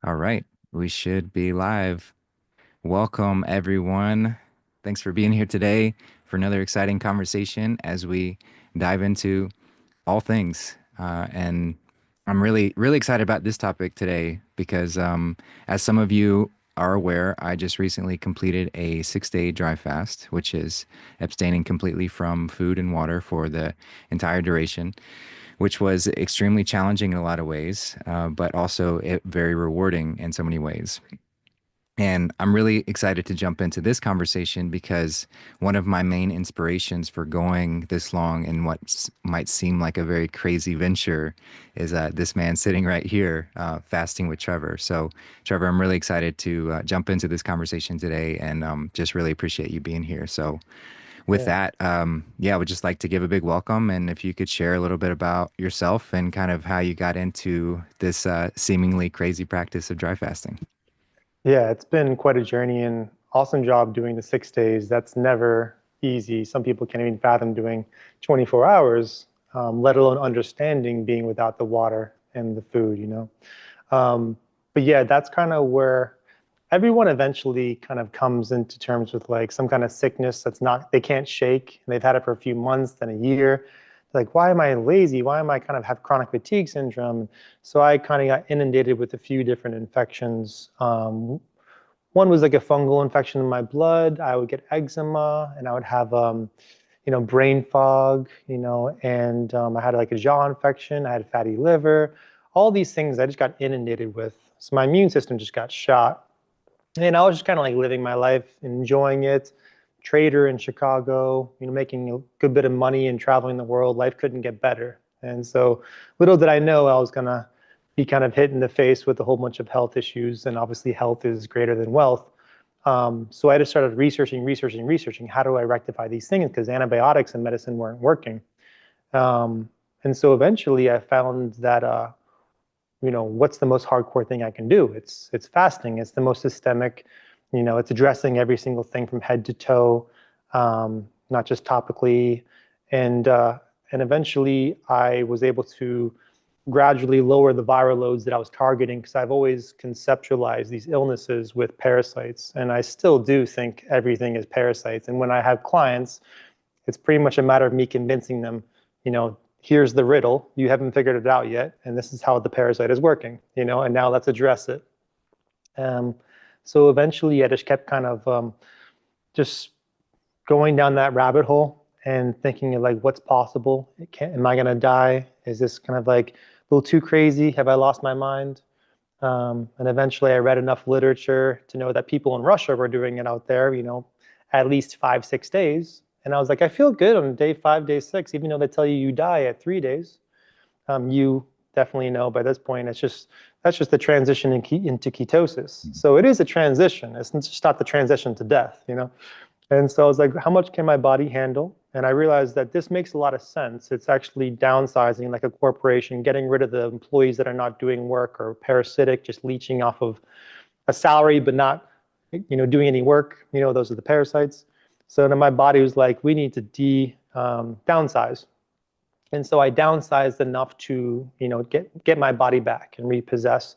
All right, we should be live. Welcome, everyone. Thanks for being here today for another exciting conversation as we dive into all things. And I'm really excited about this topic today because, as some of you are aware, I just recently completed a 6 day dry fast, which is abstaining completely from food and water for the entire duration, which was extremely challenging in a lot of ways, but also very rewarding in so many ways. And I'm really excited to jump into this conversation because one of my main inspirations for going this long in what might seem like a very crazy venture is this man sitting right here, fasting with Trevor. So, Trevor, I'm really excited to jump into this conversation today and just really appreciate you being here. So, with Yeah. that, yeah, I would just like to give a big welcome. And if you could share a little bit about yourself and kind of how you got into this seemingly crazy practice of dry fasting. Yeah, it's been quite a journey and awesome job doing the 6 days. That's never easy. Some people can't even fathom doing 24 hours, let alone understanding being without the water and the food. Um, but yeah, that's kind of where everyone eventually kind of comes into terms with like some kind of sickness that's not, they can't shake. And they've had it for a few months, then a year. Like, why am I lazy? Why am I kind of have chronic fatigue syndrome? So I kind of got inundated with a few different infections. One was like a fungal infection in my blood. I would get eczema and I would have, brain fog, and I had like a jaw infection. I had fatty liver, all these things I just got inundated with. So my immune system just got shot. And I was just kind of like living my life, enjoying it. Trader in Chicago, making a good bit of money and traveling the world. Life couldn't get better. And so little did I know I was gonna be kind of hit in the face with a whole bunch of health issues. And obviously health is greater than wealth. So I just started researching. How do I rectify these things? Because antibiotics and medicine weren't working. And so eventually I found that what's the most hardcore thing I can do? It's fasting. It's the most systemic. It's addressing every single thing from head to toe, not just topically. And eventually, I was able to gradually lower the viral loads that I was targeting because I've always conceptualized these illnesses with parasites, and I still do think everything is parasites. And when I have clients, it's pretty much a matter of me convincing them, here's the riddle. You haven't figured it out yet, and this is how the parasite is working, and now let's address it. Um, so eventually, I just kept kind of just going down that rabbit hole and thinking of like, what's possible? Am I going to die? Is this kind of like a little too crazy? Have I lost my mind? And eventually, I read enough literature to know that people in Russia were doing it out there, at least 5, 6 days. And I was like, I feel good on day 5, day 6, even though they tell you you die at 3 days. You definitely know by this point, that's just the transition into ketosis. So it is a transition. It's just not the transition to death. And so I was like, how much can my body handle? And I realized that this makes a lot of sense. It's actually downsizing like a corporation, getting rid of the employees that are not doing work or parasitic, just leeching off of a salary, but not, doing any work. Those are the parasites. So then my body was like, we need to downsize. And so I downsized enough to, get my body back and repossess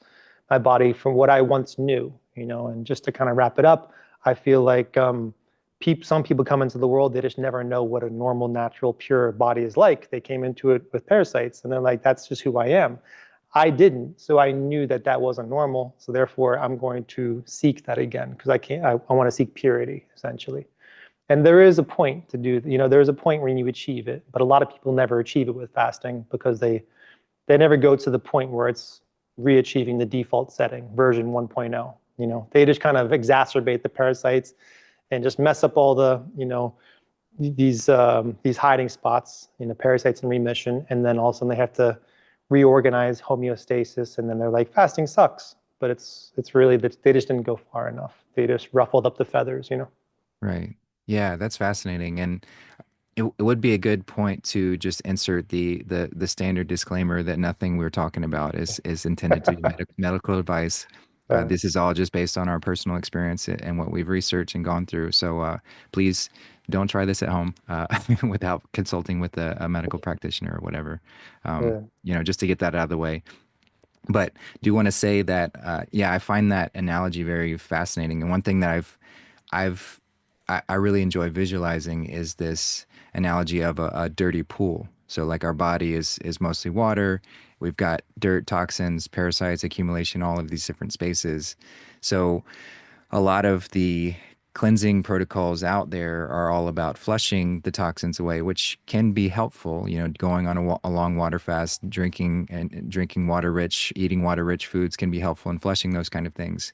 my body from what I once knew. And just to kind of wrap it up, I feel like some people come into the world, they just never know what a normal, natural, pure body is like. They came into it with parasites and they're like, that's just who I am. I didn't. So I knew that that wasn't normal. So therefore, I'm going to seek that again because I want to seek purity essentially. And there is a point to do, there is a point when you achieve it, but a lot of people never achieve it with fasting because they never go to the point where it's re-achieving the default setting, version 1.0. They just kind of exacerbate the parasites and just mess up all the, these hiding spots, parasites in remission, and then all of a sudden they have to reorganize homeostasis, and then they're like, fasting sucks, but it's really that they just didn't go far enough. They just ruffled up the feathers. Right. Yeah, that's fascinating. And it would be a good point to just insert the standard disclaimer that nothing we're talking about is intended to be medical advice. uh, This is all just based on our personal experience and what we've researched and gone through. So please don't try this at home without consulting with a medical practitioner or whatever. yeah, Just to get that out of the way. But do want to say that, yeah, I find that analogy very fascinating. And one thing that I've, I really enjoy visualizing is this analogy of a dirty pool. So like our body is mostly water. We've got dirt, toxins, parasites, accumulation, all of these different spaces. So a lot of the cleansing protocols out there are all about flushing the toxins away, which can be helpful. You know, going on a long water fast, drinking water rich, eating water rich foods can be helpful in flushing those kind of things.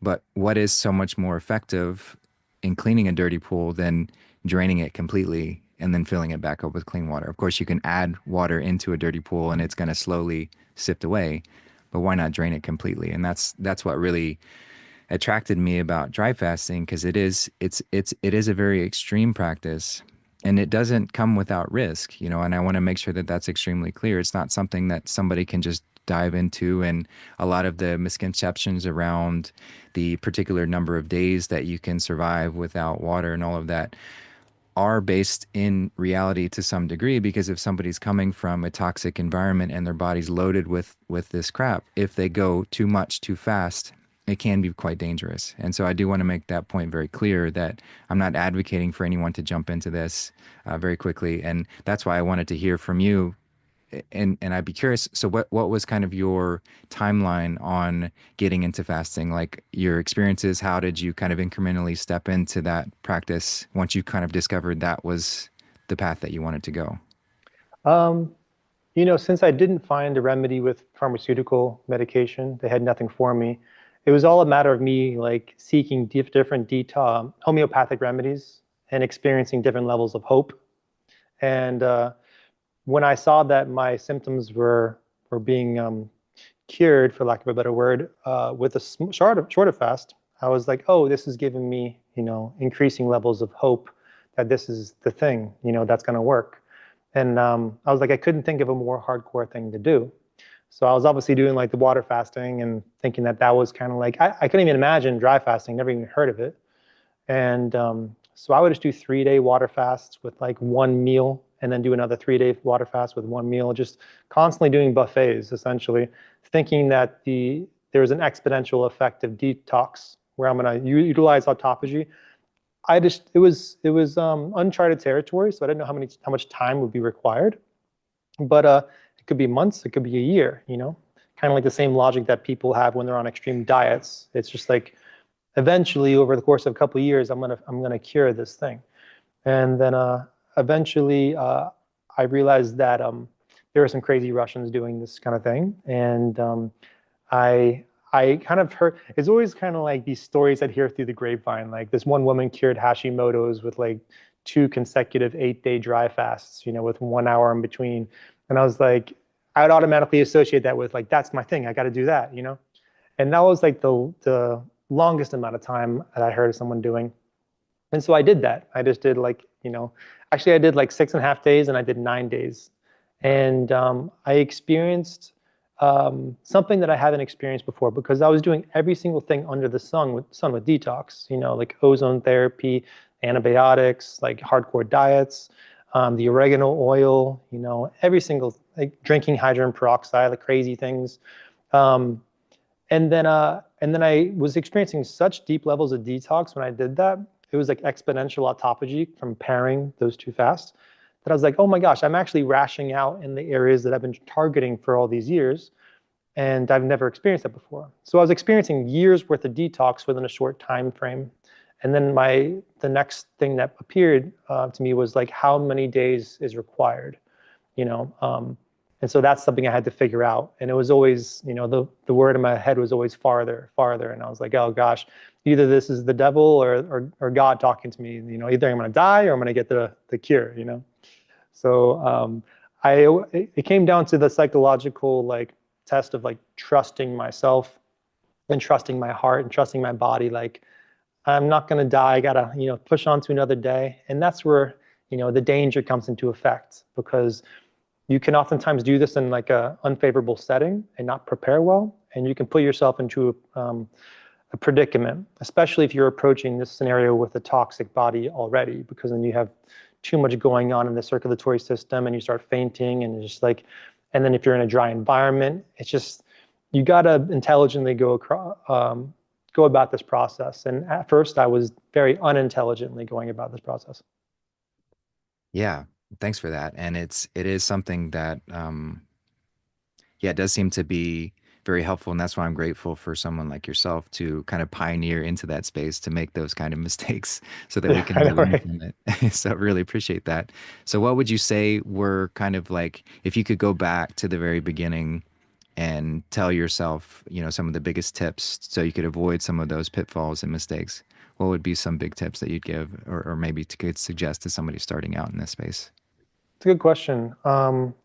But what is so much more effective in cleaning a dirty pool than draining it completely and then filling it back up with clean water? Of course, you can add water into a dirty pool and it's going to slowly sift away, but why not drain it completely? And that's what really attracted me about dry fasting, because it is a very extreme practice, and it doesn't come without risk, you know, and I want to make sure that that's extremely clear. It's not something that somebody can just dive into. And a lot of the misconceptions around the particular number of days that you can survive without water and all of that are based in reality to some degree, because if somebody's coming from a toxic environment and their body's loaded with this crap, if they go too much too fast, it can be quite dangerous. And so I do want to make that point very clear, that I'm not advocating for anyone to jump into this very quickly. And that's why I wanted to hear from you, and I'd be curious. So what was kind of your timeline on getting into fasting? Like your experiences, how did you kind of incrementally step into that practice once you kind of discovered that was the path that you wanted to go? Um, since I didn't find a remedy with pharmaceutical medication, they had nothing for me. It was all a matter of me like seeking different homeopathic remedies and experiencing different levels of hope. And when I saw that my symptoms were being cured, for lack of a better word, with a shorter fast, I was like, oh, this is giving me, increasing levels of hope that this is the thing, that's going to work. And I was like, I couldn't think of a more hardcore thing to do. So I was obviously doing like the water fasting and thinking that that was kind of like, I couldn't even imagine dry fasting, never even heard of it. And so I would just do 3 day water fasts with like one meal, and then do another 3 day water fast with one meal, just constantly doing buffets, essentially, thinking that there was an exponential effect of detox where I'm going to utilize autophagy. It was uncharted territory, so I didn't know how much time would be required. But it could be months, it could be a year, kind of like the same logic that people have when they're on extreme diets. It's just like eventually, over the course of a couple of years, I'm gonna cure this thing. And then eventually, I realized that there were some crazy Russians doing this kind of thing, and I I kind of heard, it's always kind of like these stories I'd hear through the grapevine. Like this one woman cured Hashimoto's with like 2 consecutive 8 day dry fasts, with 1 hour in between. And I was like, I would automatically associate that with like, that's my thing. I got to do that. And that was like the longest amount of time that I heard of someone doing. And so I did that. I just did like, actually I did like 6.5 days and I did 9 days. And I experienced something that I haven't experienced before, because I was doing every single thing under the sun with detox, like ozone therapy, antibiotics, like hardcore diets, the oregano oil, every single, like drinking hydrogen peroxide, like crazy things. Um, and then I was experiencing such deep levels of detox when I did that. It was like exponential autophagy from pairing those two fasts, that I was like, oh my gosh, I'm actually rashing out in the areas that I've been targeting for all these years. And I've never experienced that before. So I was experiencing years worth of detox within a short time frame. And then the next thing that appeared to me was like, how many days is required? you know and so that's something I had to figure out. And it was always, the word in my head was always farther, farther. And I was like, oh gosh, either this is the devil or God talking to me. Either I'm going to die or I'm going to get the cure. So I it came down to the psychological like test of like trusting myself and trusting my heart and trusting my body. Like, I'm not going to die. I got to, push on to another day. And that's where, the danger comes into effect, because you can oftentimes do this in like a unfavorable setting and not prepare well. And you can put yourself into a predicament, especially if you're approaching this scenario with a toxic body already, because then you have too much going on in the circulatory system and you start fainting and just like, and then if you're in a dry environment, it's just, you got to intelligently go about this process. And at first, I was very unintelligently going about this process. Yeah, thanks for that. And it is something that yeah, it does seem to be very helpful, and that's why I'm grateful for someone like yourself to kind of pioneer into that space to make those kind of mistakes so that we Yeah, can I all know, learn right? from it. So I really appreciate that. So what would you say were kind of like if you could go back to the very beginning and tell yourself, some of the biggest tips so you could avoid some of those pitfalls and mistakes? What would be some big tips that you'd give or maybe could suggest to somebody starting out in this space? It's a good question.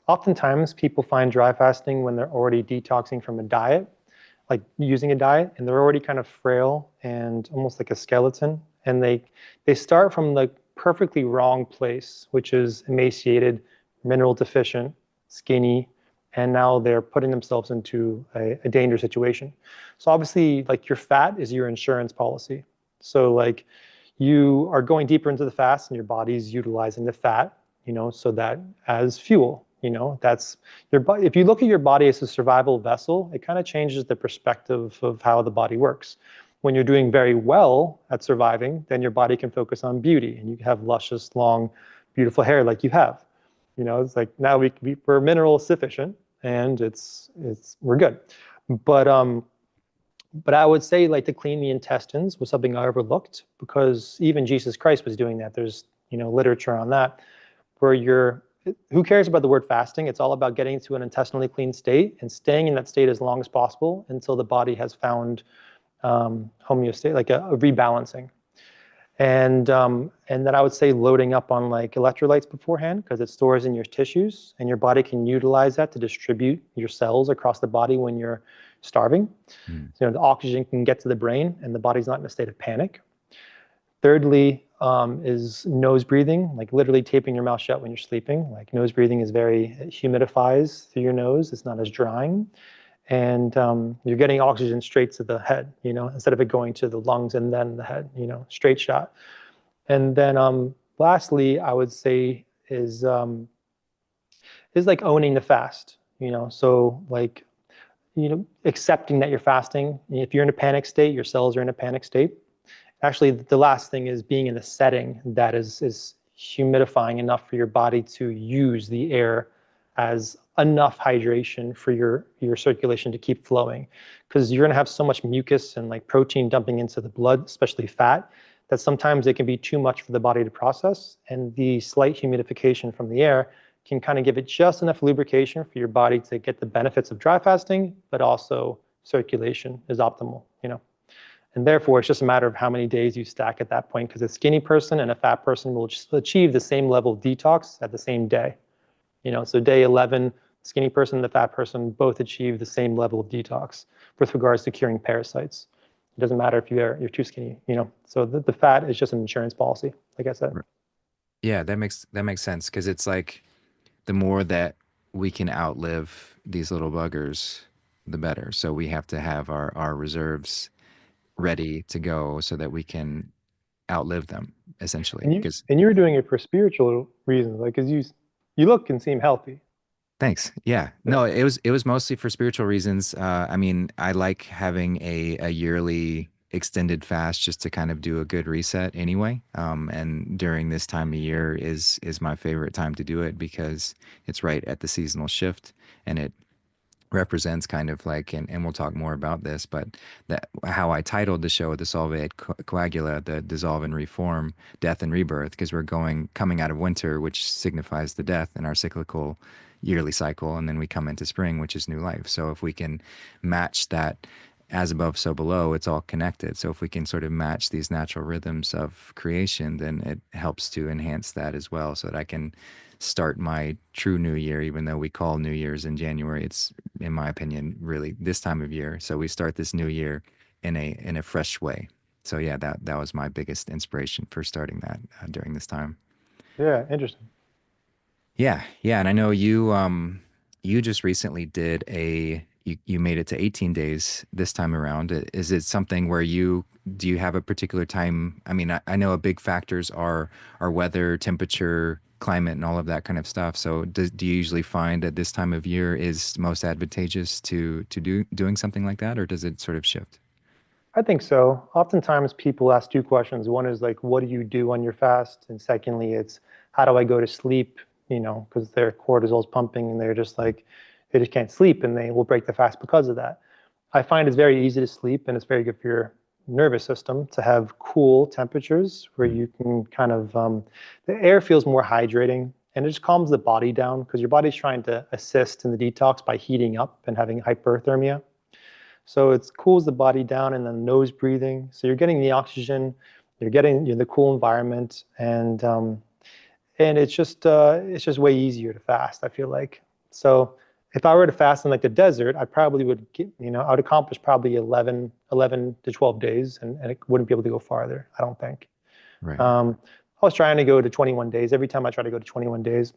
Oftentimes, people find dry fasting when they're already detoxing from a diet, like using a diet, and they're already kind of frail and almost like a skeleton. And they start from the perfectly wrong place, which is emaciated, mineral deficient, skinny, and now they're putting themselves into a dangerous situation. So obviously, like your fat is your insurance policy. So like you are going deeper into the fast and your body's utilizing the fat, so that as fuel, that's your body. If you look at your body as a survival vessel, it kind of changes the perspective of how the body works. When you're doing very well at surviving, then your body can focus on beauty and you have luscious, long, beautiful hair like you have. It's like now we're mineral sufficient and it's we're good. But but I would say like to clean the intestines was something I overlooked because even Jesus Christ was doing that. There's literature on that where you're who cares about the word fasting? It's all about getting to an intestinally clean state and staying in that state as long as possible until the body has found homeostasis, like a rebalancing. And then I would say loading up on like electrolytes beforehand because it stores in your tissues and your body can utilize that to distribute your cells across the body when you're starving. Mm. So, the oxygen can get to the brain and the body's not in a state of panic. Thirdly, is nose breathing, like literally taping your mouth shut when you're sleeping. Like nose breathing is very humidifies through your nose. It's not as drying, and you're getting oxygen straight to the head. Instead of it going to the lungs and then the head. Straight shot. And then lastly, I would say is like owning the fast. So like accepting that you're fasting. If you're in a panic state, your cells are in a panic state. Actually, the last thing is being in a setting that is humidifying enough for your body to use the air as enough hydration for your circulation to keep flowing. Because you're going to have so much mucus and like protein dumping into the blood, especially fat, that sometimes it can be too much for the body to process. And the slight humidification from the air can kind of give it just enough lubrication for your body to get the benefits of dry fasting, but also circulation is optimal. And therefore, it's just a matter of how many days you stack at that point, because a skinny person and a fat person will just achieve the same level of detox at the same day. So day 11, the skinny person and the fat person both achieve the same level of detox with regards to curing parasites. It doesn't matter if you're too skinny. So the fat is just an insurance policy, like I said. R- Yeah, that makes sense because it's like the more that we can outlive these little buggers, the better. So we have to have our reserves ready to go so that we can outlive them essentially. And you Because and you're doing it for spiritual reasons, like because you look and seem healthy. thanks. Yeah. Yeah. No, it was mostly for spiritual reasons. I mean, I like having a yearly extended fast just to kind of do a good reset anyway. And during this time of year is my favorite time to do it because it's right at the seasonal shift and it represents kind of like, and we'll talk more about this, but that how I titled the show, the Solve Coagula, the dissolve and reform, death and rebirth, because we're coming out of winter, which signifies the death in our cyclical yearly cycle, and then we come into spring, which is new life. So if we can match that as above, so below, it's all connected. So if we can sort of match these natural rhythms of creation, then it helps to enhance that as well, so that I can start my true new year, even though we call New Year's in January. It's, in my opinion, really this time of year. So we start this new year in a fresh way. So yeah, that was my biggest inspiration for starting that during this time. Yeah, interesting. Yeah, yeah, and I know you just recently did you made it to 18 days this time around. Is it something where you do you have a particular time? I mean, I know a big factors are weather, temperature, climate and all of that kind of stuff. So do you usually find that this time of year is most advantageous to doing something like that, or does it sort of shift? I think so. Oftentimes people ask two questions. One is like, what do you do on your fast? And secondly, it's how do I go to sleep? Because their cortisol's pumping and they're just like, they just can't sleep and they will break the fast because of that. I find it's very easy to sleep and it's very good for your nervous system to have cool temperatures where Mm. you can kind of, the air feels more hydrating and it just calms the body down because your body's trying to assist in the detox by heating up and having hyperthermia. So it cools the body down and then nose breathing. So you're getting the oxygen, you're getting the cool environment, and it's just way easier to fast, I feel like. So if I were to fast in like the desert, I probably would get, I would accomplish probably 11 to 12 days and it wouldn't be able to go farther, I don't think. Right. Um, I was trying to go to 21 days. Every time I try to go to 21 days,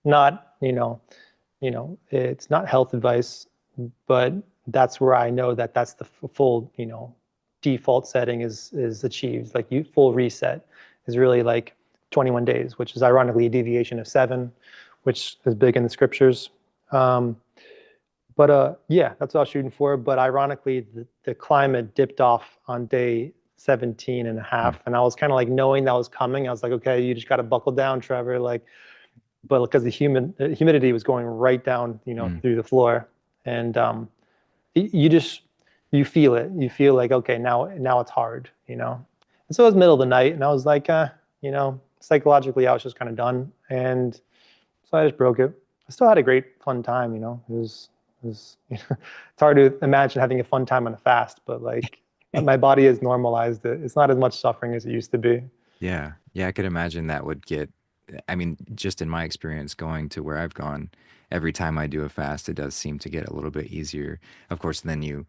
not, it's not health advice, but that's where I know that that's the full, default setting is achieved. Like you full reset is really like 21 days, which is ironically a deviation of 7, which is big in the scriptures. Um, but yeah, that's what I was shooting for. But ironically, the climate dipped off on day 17 and a Mm. half. And I was kind of like knowing that was coming. I was like, okay, you just got to buckle down, Trevor. Like, but because the humidity was going right down, Mm. through the floor. And you just you feel it. You feel like okay, now it's hard. And so it was middle of the night, and I was like, psychologically, I was just kind of done, and so I just broke it. I still had a great fun time. It was it's hard to imagine having a fun time on a fast, but like my body has normalized it. It's not as much suffering as it used to be. Yeah. Yeah, I could imagine that would get, I mean, just in my experience going to where I've gone, every time I do a fast, it does seem to get a little bit easier. Of course, then you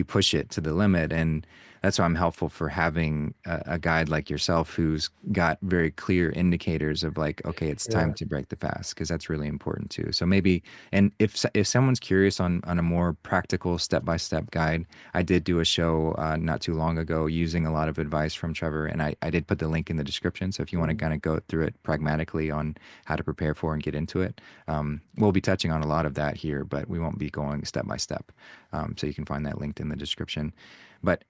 push it to the limit, and that's why I'm helpful for having a guide like yourself who's got very clear indicators of like, okay, it's time Yeah. to break the fast, because that's really important too. So maybe, and if someone's curious on a more practical step-by-step guide, I did do a show not too long ago using a lot of advice from Trevor, and I did put the link in the description. So if you want to Mhm. kind of go through it pragmatically on how to prepare for and get into it, we'll be touching on a lot of that here, but we won't be going step by step. So you can find that linked in the description. But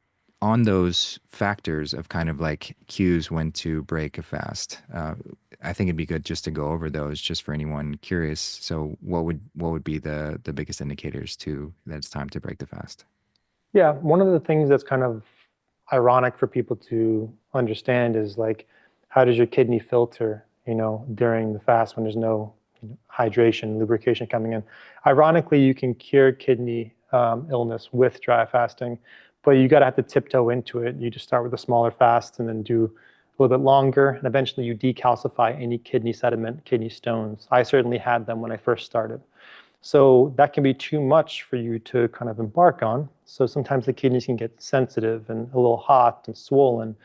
on those factors of kind of like cues when to break a fast, I think it'd be good just to go over those just for anyone curious. So what would be the biggest indicators to that it's time to break the fast? Yeah, one of the things that's kind of ironic for people to understand is like, how does your kidney filter, during the fast when there's no hydration, lubrication coming in? Ironically, you can cure kidney illness with dry fasting, but you got to have to tiptoe into it. You just start with a smaller fast and then do a little bit longer, and eventually you decalcify any kidney sediment, kidney stones. I certainly had them when I first started. So that can be too much for you to kind of embark on. So sometimes the kidneys can get sensitive and a little hot and swollen.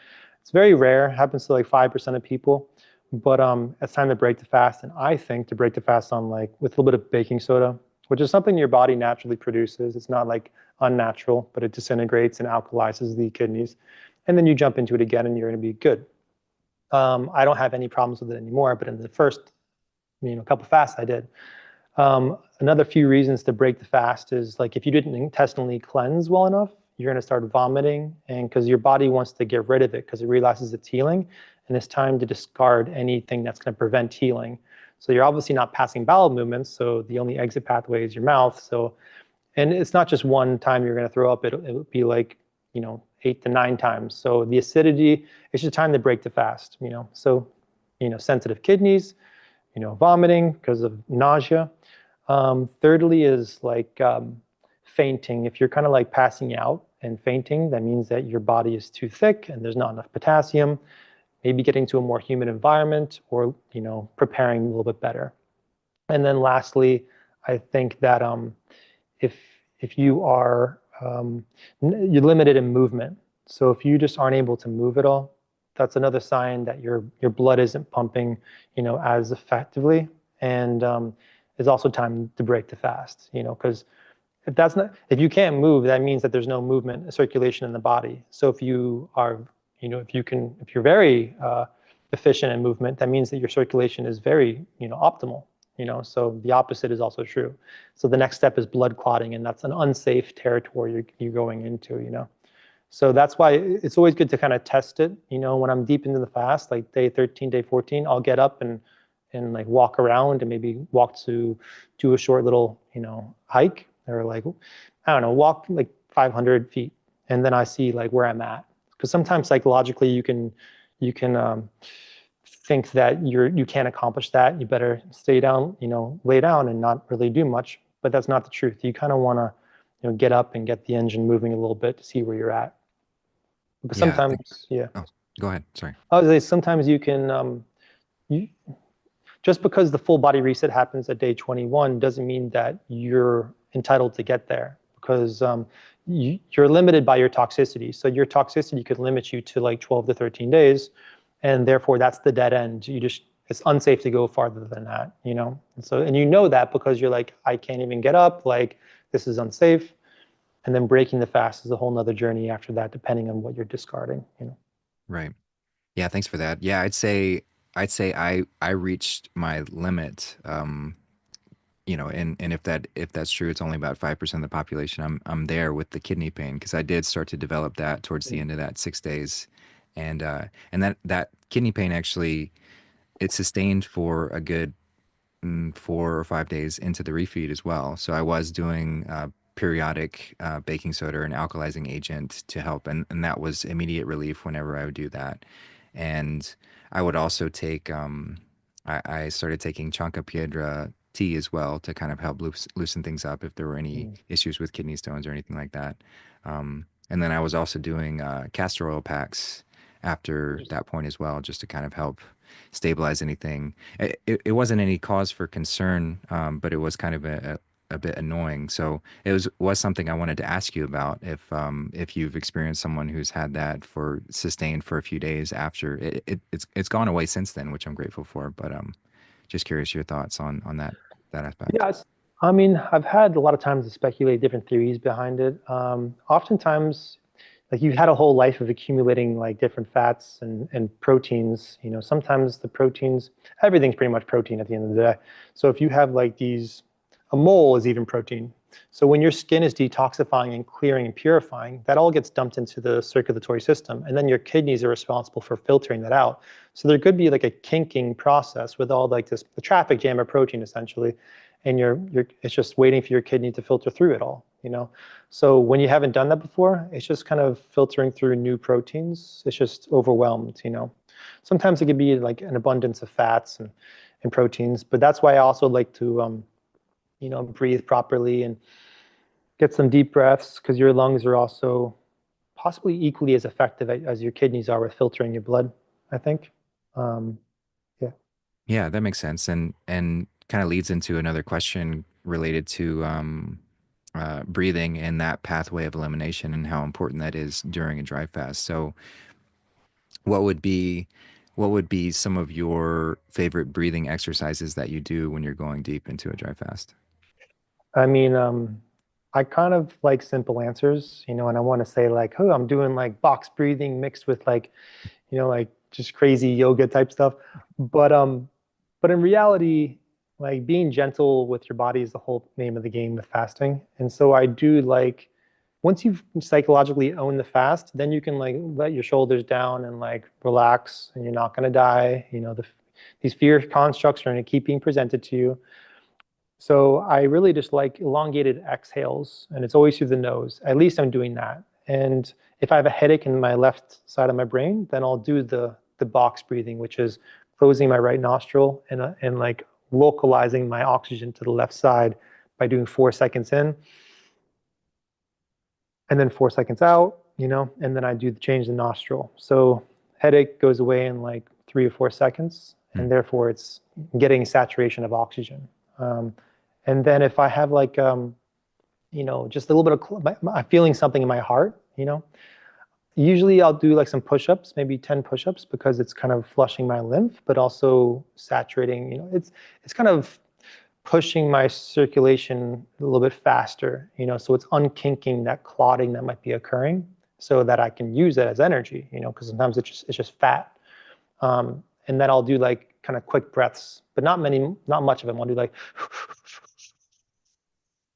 It's very rare, it happens to like 5% of people. But it's time to break the fast. And I think to break the fast on like with a little bit of baking soda, which is something your body naturally produces. It's not like unnatural, but it disintegrates and alkalizes the kidneys. And then you jump into it again and you're going to be good. I don't have any problems with it anymore, but in the first, couple fasts I did. Another few reasons to break the fast is like if you didn't intestinally cleanse well enough, you're going to start vomiting, and because your body wants to get rid of it because it realizes it's healing, and it's time to discard anything that's going to prevent healing. So you're obviously not passing bowel movements, so the only exit pathway is your mouth. So, and it's not just one time you're going to throw up; it would be like 8 to 9 times. So the acidity, it's just time to break the fast. So sensitive kidneys, vomiting because of nausea. Thirdly is like fainting. If you're kind of like passing out and fainting, that means that your body is too thick and there's not enough potassium. Maybe getting to a more humid environment or preparing a little bit better. And then lastly, I think that if if you are you're limited in movement, so if you just aren't able to move at all, that's another sign that your blood isn't pumping, as effectively, and it's also time to break the fast, because if you can't move, that means that there's no movement, circulation in the body. So if you are, if you're very efficient in movement, that means that your circulation is very, optimal. So the opposite is also true. So the next step is blood clotting, and that's an unsafe territory you're going into. So that's why it's always good to kind of test it. When I'm deep into the fast, like day 13, day 14, I'll get up and like walk around and maybe walk to do a short little, hike, or like, I don't know, walk like 500 feet. And then I see like where I'm at. Because sometimes psychologically you can think that you can't accomplish that. You better stay down, lay down and not really do much. But that's not the truth. You kind of want to, get up and get the engine moving a little bit to see where you're at. But Yeah. sometimes, yeah. Oh, go ahead. Sorry. I would say sometimes you can, you, just because the full body reset happens at day 21 doesn't mean that you're entitled to get there, because you're limited by your toxicity. So your toxicity could limit you to like 12 to 13 days, and therefore that's the dead end. It's unsafe to go farther than that. And that because you're like, I can't even get up, like this is unsafe. And then breaking the fast is a whole nother journey after that, depending on what you're discarding. Right. Yeah, thanks for that. Yeah, I'd say I reached my limit. And if that's true, it's only about 5% of the population. I'm there with the kidney pain because I did start to develop that towards the end of that 6 days, and that kidney pain actually it sustained for a good 4 or 5 days into the refeed as well. So I was doing periodic baking soda and alkalizing agent to help, and that was immediate relief whenever I would do that. And I would also take, I started taking Chanca Piedra tea as well to kind of help loosen things up if there were any Mm. issues with kidney stones or anything like that. And then I was also doing castor oil packs after that point as well, just to kind of help stabilize anything. It wasn't any cause for concern, but it was kind of a bit annoying. So it was something I wanted to ask you about if you've experienced someone who's had that for sustained for a few days after it's gone away since then, which I'm grateful for. But just curious your thoughts on that aspect. Yes. I mean, I've had a lot of times to speculate different theories behind it. Oftentimes, like you've had a whole life of accumulating like different fats and proteins. Sometimes the proteins, everything's pretty much protein at the end of the day. So if you have like a mole is even protein. So when your skin is detoxifying and clearing and purifying, that all gets dumped into the circulatory system, and then your kidneys are responsible for filtering that out. So there could be like a kinking process with all like the traffic jam of protein essentially, and it's just waiting for your kidney to filter through it all. So when you haven't done that before, it's just kind of filtering through new proteins. It's just overwhelmed. Sometimes it could be like an abundance of fats and proteins, but that's why I also like to breathe properly and get some deep breaths, because your lungs are also possibly equally as effective as your kidneys are with filtering your blood, I think. Um, yeah. Yeah, that makes sense, and kind of leads into another question related to breathing and that pathway of elimination and how important that is during a dry fast. So, what would be what would be some of your favorite breathing exercises that you do when you're going deep into a dry fast? I mean, I kind of like simple answers, and I want to say like, oh, I'm doing like box breathing mixed with like, like just crazy yoga type stuff. But in reality, like being gentle with your body is the whole name of the game with fasting. And so I do like, once you've psychologically owned the fast, then you can like let your shoulders down and like relax, and you're not going to die. These fear constructs are going to keep being presented to you. So I really just like elongated exhales, and it's always through the nose. At least I'm doing that. And if I have a headache in my left side of my brain, then I'll do the box breathing, which is closing my right nostril and like localizing my oxygen to the left side by doing 4 seconds in and then 4 seconds out, and then I do the change the nostril. So headache goes away in like 3 or 4 seconds, Hmm. and therefore it's getting saturation of oxygen. And then if I have like, just a little bit of, I'm feeling something in my heart. Usually I'll do like some push-ups, maybe 10 push-ups, because it's kind of flushing my lymph, but also saturating, it's kind of pushing my circulation a little bit faster, so it's unkinking that clotting that might be occurring so that I can use it as energy, because sometimes it's just fat. And then I'll do like kind of quick breaths, but not many, not much of them. I'll do like,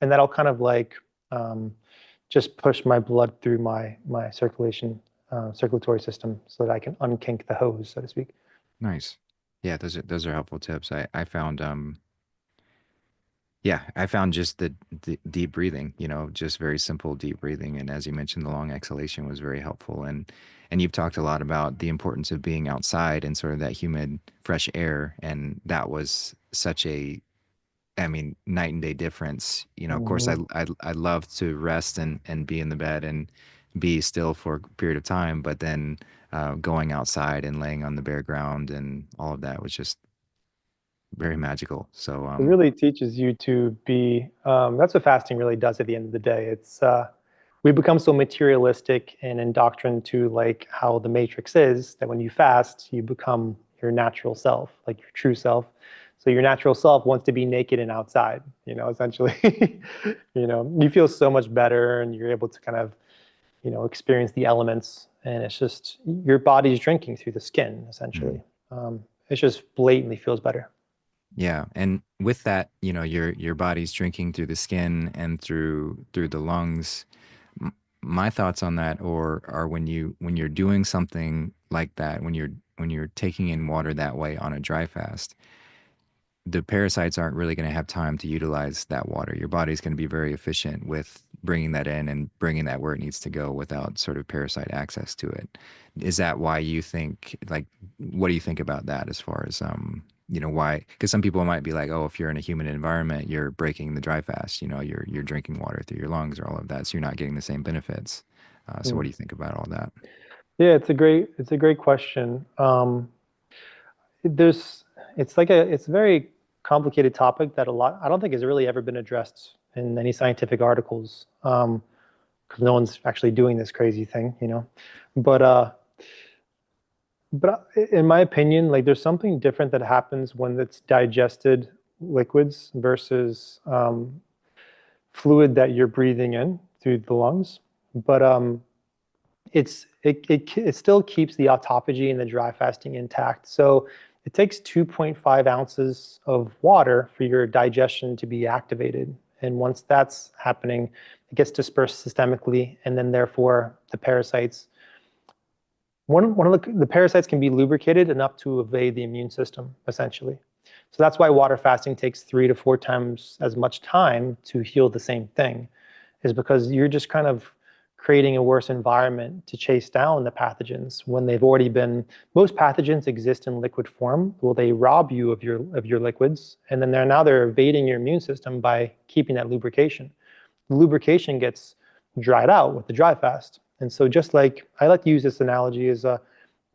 and that'll kind of like um, just push my blood through my circulatory system so that I can unkink the hose, so to speak. Nice. Yeah, those are helpful tips. I found yeah, I found just the deep breathing, just very simple deep breathing. And as you mentioned, the long exhalation was very helpful. And you've talked a lot about the importance of being outside and sort of that humid, fresh air. And that was such a, I mean, night and day difference. Of course, Mhm. I love to rest and be in the bed and be still for a period of time, but then going outside and laying on the bare ground and all of that was just very magical. So, It really teaches you to be, that's what fasting really does at the end of the day. We become so materialistic and indoctrined to like how the matrix is that when you fast, you become your natural self, like your true self. So your natural self wants to be naked and outside, essentially. You feel so much better and you're able to kind of, experience the elements. And it's just your body's drinking through the skin, mm. essentially. It just blatantly feels better. Yeah, and with that, your body's drinking through the skin and through the lungs. M- My thoughts on that, or are when you're doing something like that, when you're taking in water that way on a dry fast, the parasites aren't really going to have time to utilize that water. Your body's going to be very efficient with bringing that in and bringing that where it needs to go without sort of parasite access to it. Is that why you think, like, what do you think about that as far as, why? Because some people might be like, oh, if you're in a humid environment, you're breaking the dry fast, you're drinking water through your lungs or all of that. So you're not getting the same benefits. So what do Mm. you think about all that? Yeah, it's a great question. There's, it's a very complicated topic that I don't think has really ever been addressed in any scientific articles, because no one's actually doing this crazy thing. But in my opinion, like there's something different that happens when it's digested liquids versus fluid that you're breathing in through the lungs. But it still keeps the autophagy and the dry fasting intact. So it takes 2.5 ounces of water for your digestion to be activated. And once that's happening, it gets dispersed systemically, and then therefore the parasites. One of the parasites can be lubricated enough to evade the immune system, essentially. So that's why water fasting takes 3 to 4 times as much time to heal the same thing, is because you're just kind of creating a worse environment to chase down the pathogens when they've already been. Most pathogens exist in liquid form. Well, they rob you of your liquids, and then they're evading your immune system by keeping that lubrication. The lubrication gets dried out with the dry fast. And so just like I like to use this analogy as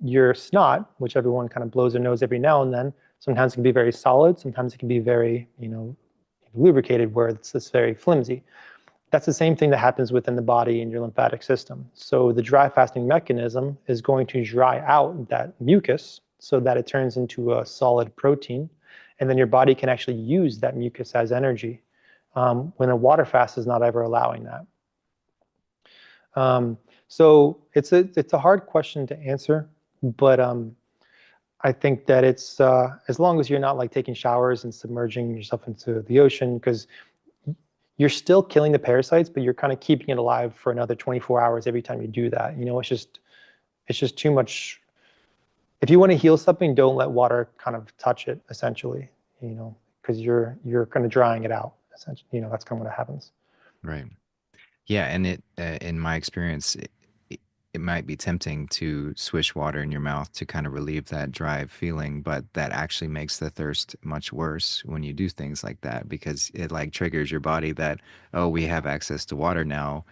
your snot, which everyone kind of blows their nose every now and then. Sometimes it can be very solid. Sometimes it can be very, lubricated where it's very flimsy. That's the same thing that happens within the body and your lymphatic system. So the dry fasting mechanism is going to dry out that mucus so that it turns into a solid protein. And then your body can actually use that mucus as energy, when a water fast is not ever allowing that. So it's a hard question to answer, but I think that it's as long as you're not like taking showers and submerging yourself into the ocean, because you're still killing the parasites, but you're kind of keeping it alive for another 24 hours every time you do that. It's just too much. If you want to heal something, don't let water kind of touch it, essentially, because you're kind of drying it out. Essentially, that's kind of what happens. Right. Yeah, and in my experience, it might be tempting to swish water in your mouth to kind of relieve that dry feeling, but that actually makes the thirst much worse when you do things like that because it like triggers your body that, oh, we have access to water now,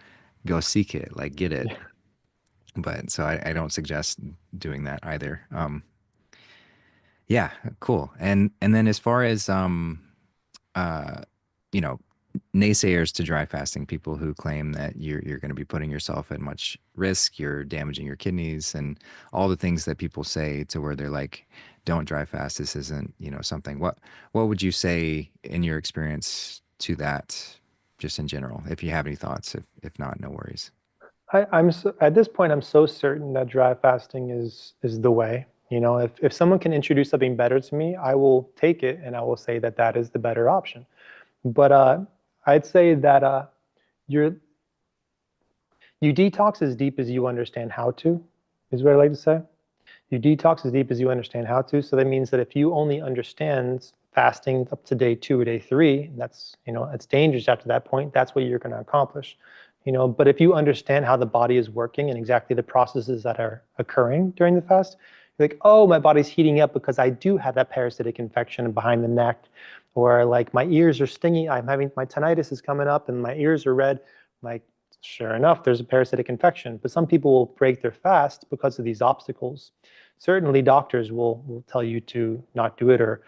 go seek it, like get it. But so I don't suggest doing that either. Yeah, cool. And then as far as uh, you know, naysayers to dry fasting, people who claim that you're going to be putting yourself at much risk, you're damaging your kidneys, and all the things that people say to where they're like, "Don't dry fast. This isn't something." What would you say in your experience to that, just in general? If you have any thoughts, if not, no worries. I'm at this point, I'm so certain that dry fasting is the way. If someone can introduce something better to me, I will take it and I will say that that is the better option. But I'd say that you're you detox as deep as you understand how to, is what I like to say. You detox as deep as you understand how to. So that means that if you only understand fasting up to day 2 or day 3, that's, it's dangerous after that point. That's what you're going to accomplish. But if you understand how the body is working and exactly the processes that are occurring during the fast, you're like, oh, my body's heating up because I do have that parasitic infection behind the neck, or like my ears are stinging. I'm having my tinnitus is coming up and my ears are red. Like, sure enough, there's a parasitic infection. But some people will break their fast because of these obstacles. Certainly, doctors will tell you to not do it, or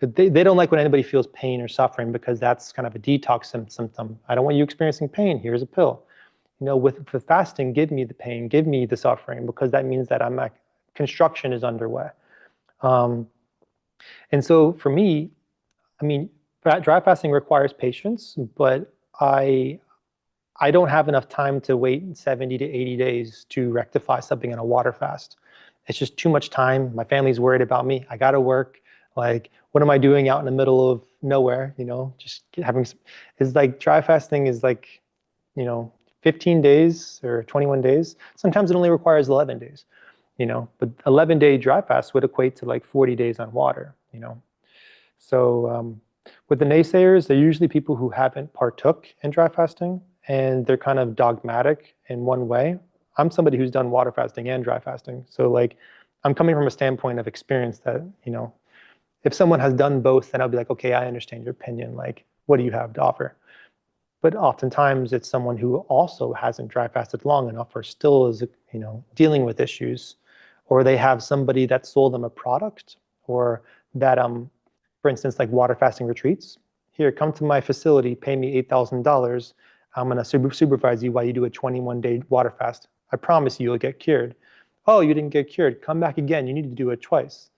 they don't like when anybody feels pain or suffering because that's kind of a detox symptom. I don't want you experiencing pain. Here's a pill. With the fasting, give me the pain, give me the suffering, because that means that I'm like, construction is underway. Um, and so for me, I mean, dry fasting requires patience, but I don't have enough time to wait 70 to 80 days to rectify something in a water fast. It's just too much time. My family's worried about me. I got to work. Like, what am I doing out in the middle of nowhere? Just having is like dry fasting is like, you know, 15 days or 21 days. Sometimes it only requires 11 days, but 11-day dry fast would equate to like 40 days on water. So with the naysayers, they're usually people who haven't partook in dry fasting and they're kind of dogmatic in one way. I'm somebody who's done water fasting and dry fasting. So like I'm coming from a standpoint of experience that, if someone has done both, then I'll be like, okay, I understand your opinion. Like, what do you have to offer? But oftentimes it's someone who also hasn't dry fasted long enough or still is, dealing with issues, or they have somebody that sold them a product, or that, for instance, like water fasting retreats. Here, come to my facility, pay me $8,000. I'm going to supervise you while you do a 21-day water fast. I promise you, you'll get cured. Oh, you didn't get cured. Come back again. You need to do it twice.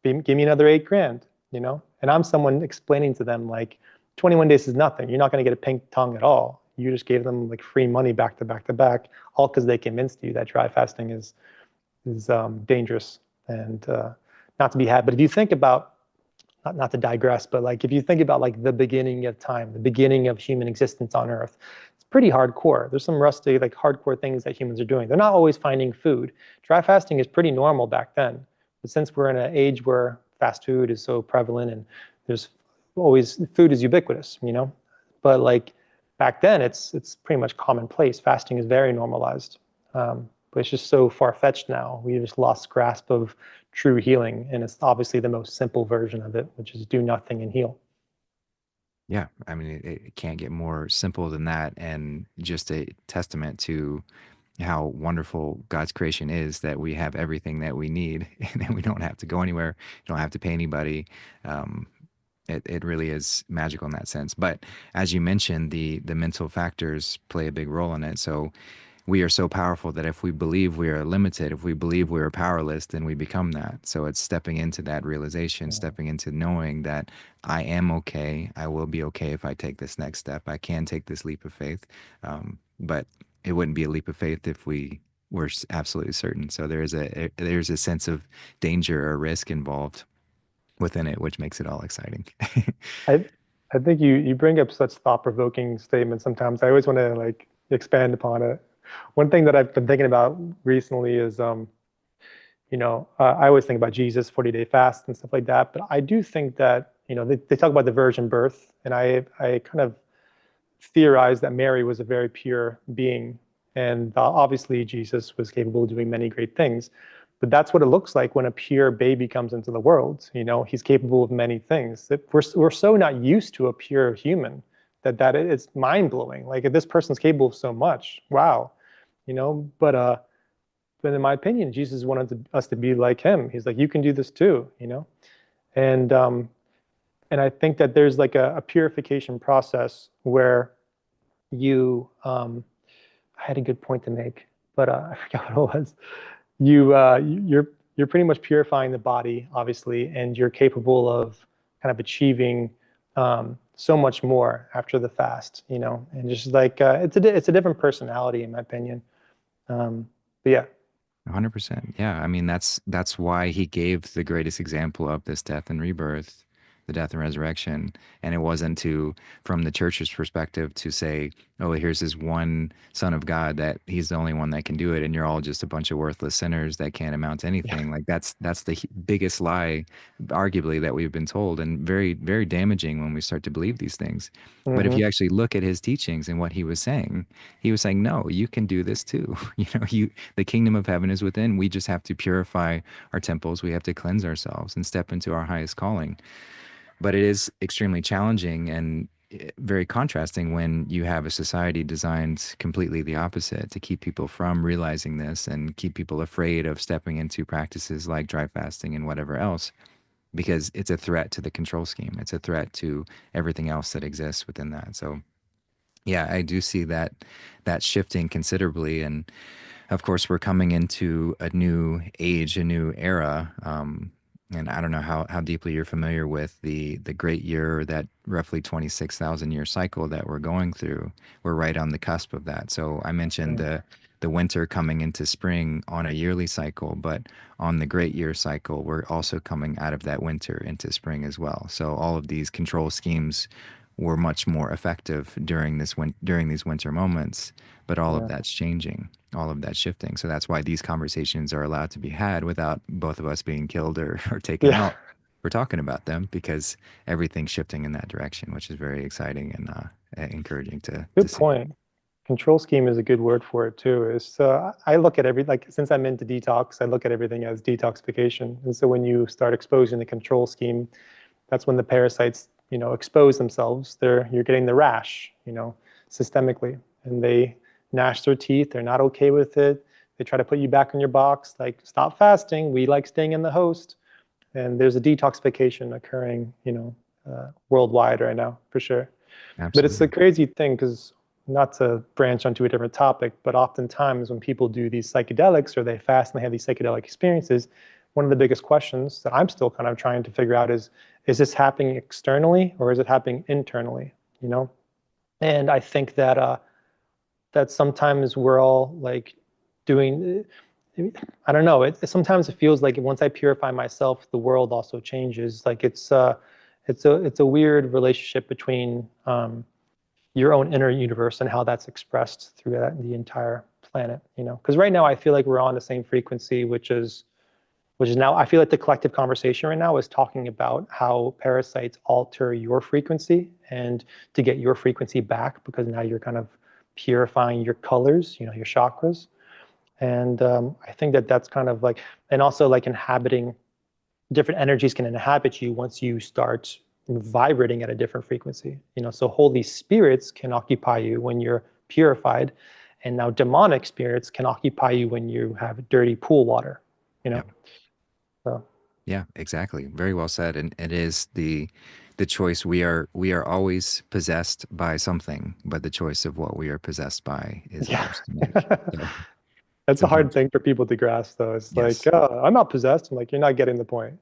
Give me another 8 grand. And I'm someone explaining to them like 21 days is nothing. You're not going to get a pink tongue at all. You just gave them like free money back to back to back, all because they convinced you that dry fasting is dangerous and not to be had. But if you think about, not to digress, but like if you think about like the beginning of time, the beginning of human existence on Earth, it's pretty hardcore. There's some rusty, like hardcore things that humans are doing. They're not always finding food. Dry fasting is pretty normal back then. But since we're in an age where fast food is so prevalent and there's always food is ubiquitous. But like back then, it's pretty much commonplace. Fasting is very normalized. But it's just so far-fetched now. We just lost grasp of true healing. And it's obviously the most simple version of it, which is do nothing and heal. Yeah, I mean, it can't get more simple than that, and just a testament to how wonderful God's creation is that we have everything that we need and that we don't have to go anywhere, don't have to pay anybody. Um, it really is magical in that sense. But as you mentioned, the mental factors play a big role in it. So we are so powerful that if we believe we are limited, if we believe we are powerless, then we become that. So it's stepping into that realization, Yeah. stepping into knowing that I am okay. I will be okay if I take this next step. I can take this leap of faith. But it wouldn't be a leap of faith if we were absolutely certain. So there's a sense of danger or risk involved within it, which makes it all exciting. I I think you bring up such thought-provoking statements sometimes. I always want to like expand upon it. One thing that I've been thinking about recently is I always think about Jesus, 40-day fast and stuff like that. But I do think that, they talk about the virgin birth, and I kind of theorize that Mary was a very pure being. And obviously, Jesus was capable of doing many great things. But that's what it looks like when a pure baby comes into the world. He's capable of many things. We're so not used to a pure human that it's mind blowing. Like if this person's capable of so much, wow. But in my opinion, Jesus wanted us to be like him. He's like, you can do this too. And and I think that there's like a purification process where I had a good point to make, but I forgot what it was. You're pretty much purifying the body, obviously, and you're capable of kind of achieving so much more after the fast. And just like it's a different personality, in my opinion. But yeah. 100%. Yeah. I mean, that's why he gave the greatest example of this death and rebirth, the death and resurrection. And it wasn't to, from the church's perspective, to say, oh, here's this one son of God that he's the only one that can do it, and you're all just a bunch of worthless sinners that can't amount to Yeah. anything. Like that's the biggest lie, arguably, that we've been told, and very, very damaging when we start to believe these things. But if Hmm. you actually look at his teachings and what he was saying, no, you can do this too. The kingdom of heaven is within. We just have to purify our temples. We have to cleanse ourselves and step into our highest calling. But it is extremely challenging and very contrasting when you have a society designed completely the opposite to keep people from realizing this and keep people afraid of stepping into practices like dry fasting and whatever else, because it's a threat to the control scheme. It's a threat to everything else that exists within that. So yeah, I do see that shifting considerably. And of course, we're coming into a new age, a new era. And I don't know how deeply you're familiar with the great year, that roughly 26,000 year cycle that we're going through. We're right on the cusp of that. So I mentioned Yeah. the winter coming into spring on a yearly cycle, but on the great year cycle, we're also coming out of that winter into spring as well. So all of these control schemes were much more effective during these winter moments, but all of Yeah. that's changing, all of that's shifting. So that's why these conversations are allowed to be had without both of us being killed or taken Yeah. out. We're talking about them because everything's shifting in that direction, which is very exciting and encouraging to Good see. point. Control scheme is a good word for it too. Is I look at like since I'm into detox, I look at everything as detoxification. And so when you start exposing the control scheme, that's when the parasites, expose themselves. You're getting the rash, systemically, and they gnash their teeth. They're not okay with it. They try to put you back in your box, like stop fasting. We like staying in the host. And there's a detoxification occurring, worldwide right now for sure. But it's a Absolutely. crazy thing because, not to branch onto a different topic, but oftentimes when people do these psychedelics or they fast and they have these psychedelic experiences, one of the biggest questions that I'm still kind of trying to figure out is this happening externally or is it happening internally? You know? And I think that sometimes we're all like doing, I don't know, sometimes it feels like once I purify myself, the world also changes. Like it's a weird relationship between your own inner universe and how that's expressed through the entire planet, because right now I feel like we're on the same frequency, which is now I feel like the collective conversation right now is talking about how parasites alter your frequency and to get your frequency back, because now you're kind of purifying your colors, your chakras. And I think that that's kind of like, and also like inhabiting different energies can inhabit you once you start vibrating at a different frequency. So holy spirits can occupy you when you're purified, and now demonic spirits can occupy you when you have dirty pool water. You know, Yep. so Yeah, exactly. Very well said. And it is the choice. We are always possessed by something, but the choice of what we are possessed by is yeah. ours to make. So That's it's a hard important. thing for people to grasp, though. It's like, Yes. I'm not possessed. I'm like, you're not getting the point.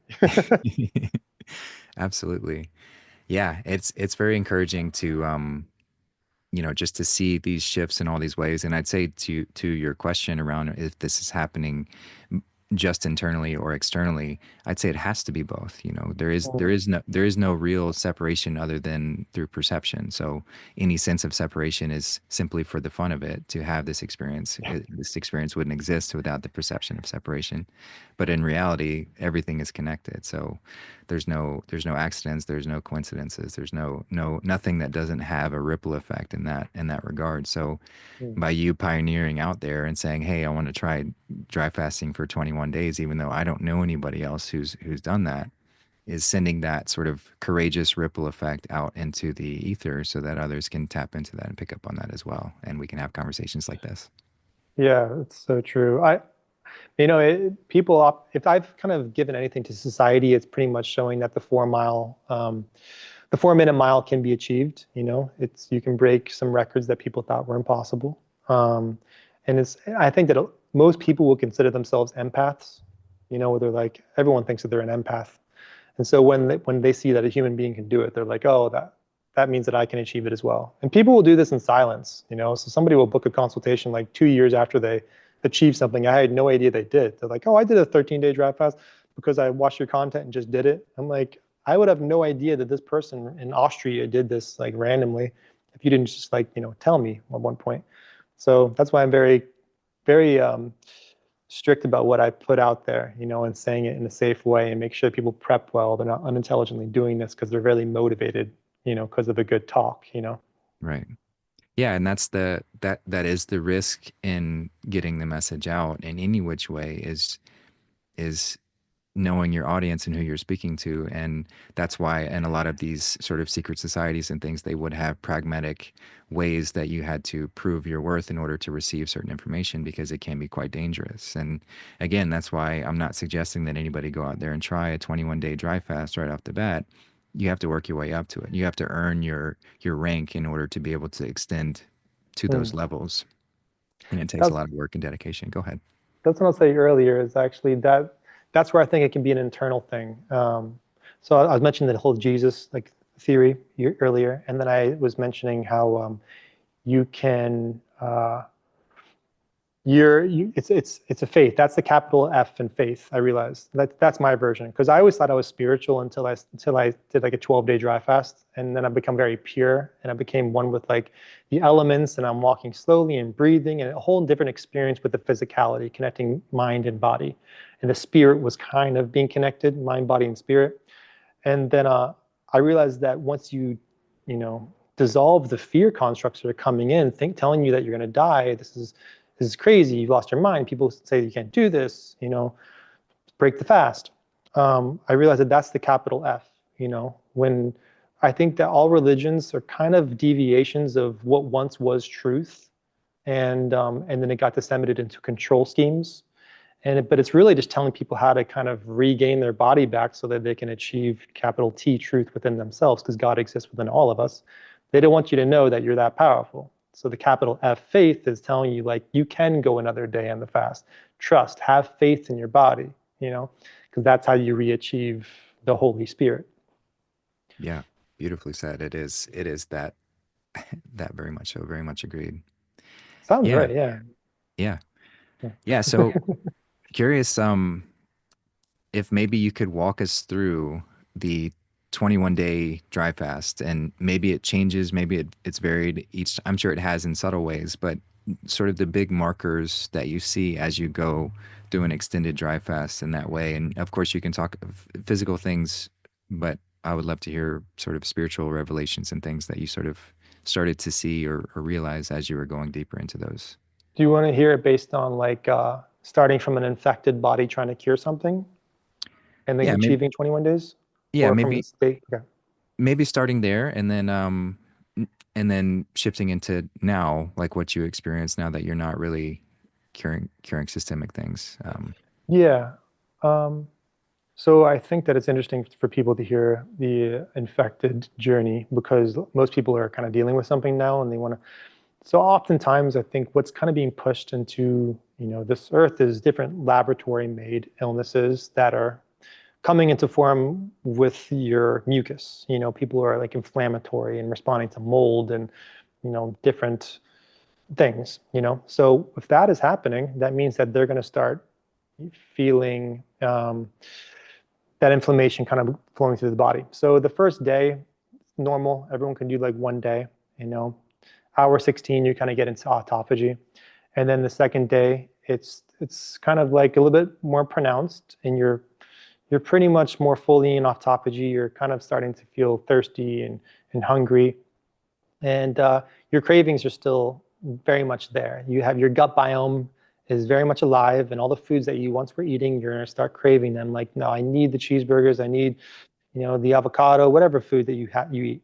Absolutely. Yeah, it's very encouraging to just to see these shifts in all these ways. And I'd say to your question around if this is happening just internally or externally, I'd say it has to be both. Mm, There is no real separation other than through perception. So any sense of separation is simply for the fun of it to have this experience. This experience wouldn't exist without the perception of separation. But in reality, everything is connected. So there's no accidents, there's no coincidences, there's nothing that doesn't have a ripple effect in that regard. So mm. by you pioneering out there and saying, "Hey, I want to try dry fasting for 21 days," even though I don't know anybody else who's done that, is sending that sort of courageous ripple effect out into the ether so that others can tap into that and pick up on that as well, and we can have conversations like this. Yeah, it's so true. If I've kind of given anything to society, it's pretty much showing that the 4 minute mile can be achieved. You can break some records that people thought were impossible. Um, and I think that most people will consider themselves empaths, where they're like, everyone thinks that they're an empath. And so when they see that a human being can do it, they're like, oh, that means that I can achieve it as well. And people will do this in silence. So somebody will book a consultation like 2 years after they achieve something. I had no idea they did. They're like, oh, I did a 13-day dry fast because I watched your content and just did it. I'm like, I would have no idea that this person in Austria did this like randomly if you didn't just like, tell me at one point. So that's why I'm very, very strict about what I put out there, and saying it in a safe way and make sure people prep well. They're not unintelligently doing this because they're really motivated, because of a good talk. Right. Yeah, and that's that is the risk in getting the message out in any which way is knowing your audience and who you're speaking to. And that's why in a lot of these sort of secret societies and things, they would have pragmatic ways that you had to prove your worth in order to receive certain information because it can be quite dangerous. And again, that's why I'm not suggesting that anybody go out there and try a 21-day dry fast right off the bat. You have to work your way up to it. You have to earn your rank in order to be able to extend to those Hmm. levels. And it takes a That's lot of work and dedication. Go ahead. that's what I'll say earlier is actually that's where I think it can be an internal thing. So I was mentioning the whole Jesus like theory earlier, and then I was mentioning how you can it's a faith. That's the capital F in faith. I realized that's my version because I always thought I was spiritual until I did like a 12-day dry fast, and then I become very pure and I became one with like the elements, and I'm walking slowly and breathing, and a whole different experience with the physicality, connecting mind and body, and the spirit was kind of being connected, mind, body, and spirit. And then I realized that once you dissolve the fear constructs that are coming in, telling you that you're going to die, this is crazy, you've lost your mind. People say you can't do this, break the fast. I realized that that's the capital F. When I think that all religions are kind of deviations of what once was truth, and then it got disseminated into control schemes. But it's really just telling people how to kind of regain their body back so that they can achieve capital T truth within themselves because God exists within all of us. They don't want you to know that you're that powerful. So the capital F faith is telling you like you can go another day on the fast. Trust, have faith in your body, because that's how you re-achieve the Holy Spirit. Yeah, beautifully said. It is that very much so, very much agreed. Sounds Yeah, right, yeah. yeah, Yeah. yeah. So curious, if maybe you could walk us through the 21-day dry fast, and maybe it changes, maybe it's varied each. I'm sure it has in subtle ways, but sort of the big markers that you see as you go through an extended dry fast in that way. And of course, you can talk of physical things, but I would love to hear sort of spiritual revelations and things that you sort of started to see or realize as you were going deeper into those. Do you want to hear it based on like starting from an infected body trying to cure something and then Yeah, maybe. achieving 21 days? Yeah, Or from a maybe state? Okay. maybe starting there and then shifting into now, like what you experience now that you're not really curing systemic things. Yeah. Um, so I think that it's interesting for people to hear the infected journey because most people are kind of dealing with something now and they want to. So oftentimes, I think what's kind of being pushed into, this earth is different laboratory made illnesses that are coming into form with your mucus. People are like inflammatory and responding to mold and, different things. So if that is happening, that means that they're going to start feeling that inflammation kind of flowing through the body. So the first day, normal. Everyone can do like one day, you know. Hour 16, you kind of get into autophagy. And then the second day, it's kind of like a little bit more pronounced, and you're pretty much more fully in autophagy. You're kind of starting to feel thirsty and hungry, and your cravings are still very much there. You have your gut biome is very much alive, and all the foods that you once were eating, you're gonna start craving them. Like, no, I need the cheeseburgers, I need, the avocado, whatever food that you eat.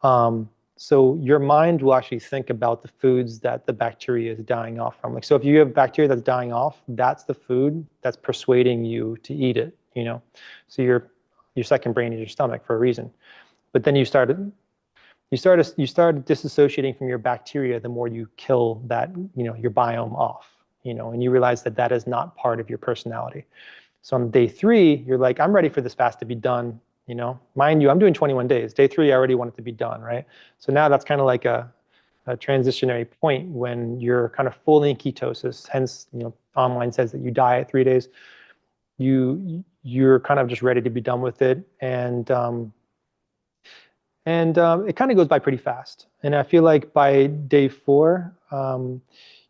Um, so your mind will actually think about the foods that the bacteria is dying off from. Like, so if you have bacteria that's dying off, that's the food that's persuading you to eat it. So your second brain is your stomach for a reason. But then you start disassociating from your bacteria the more you kill that, your biome off, and you realize that that is not part of your personality. So on day 3, you're like, I'm ready for this fast to be done. Mind you, I'm doing 21 days. Day 3, I already want it to be done, right? So now that's kind of like a transitionary point when you're kind of fully in ketosis. Hence, online says that you die at 3 days. You're kind of just ready to be done with it, and it kind of goes by pretty fast. And I feel like by day 4,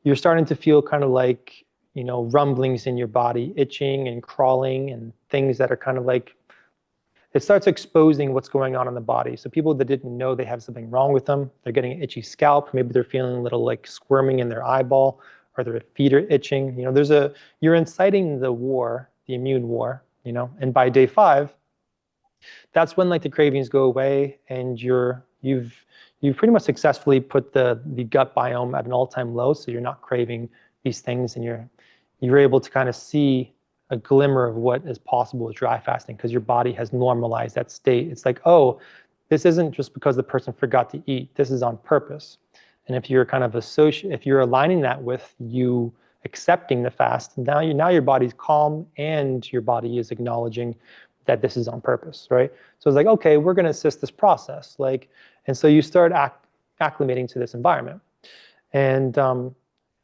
you're starting to feel kind of like, rumblings in your body, itching and crawling and things that are kind of like, it starts exposing what's going on in the body. So people that didn't know they have something wrong with them, they're getting an itchy scalp. Maybe they're feeling a little like squirming in their eyeball, or their feet are itching. You're inciting the war, the immune war, and by day 5, that's when like the cravings go away, and you've pretty much successfully put the gut biome at an all-time low, so you're not craving these things, and you're able to kind of see a glimmer of what is possible with dry fasting, because your body has normalized that state. It's like, oh, this isn't just because the person forgot to eat. This is on purpose. And if you're kind of if you're aligning that with you accepting the fast, now your body's calm, and your body is acknowledging that this is on purpose, right? So it's like, okay, we're going to assist this process, and so you start acclimating to this environment,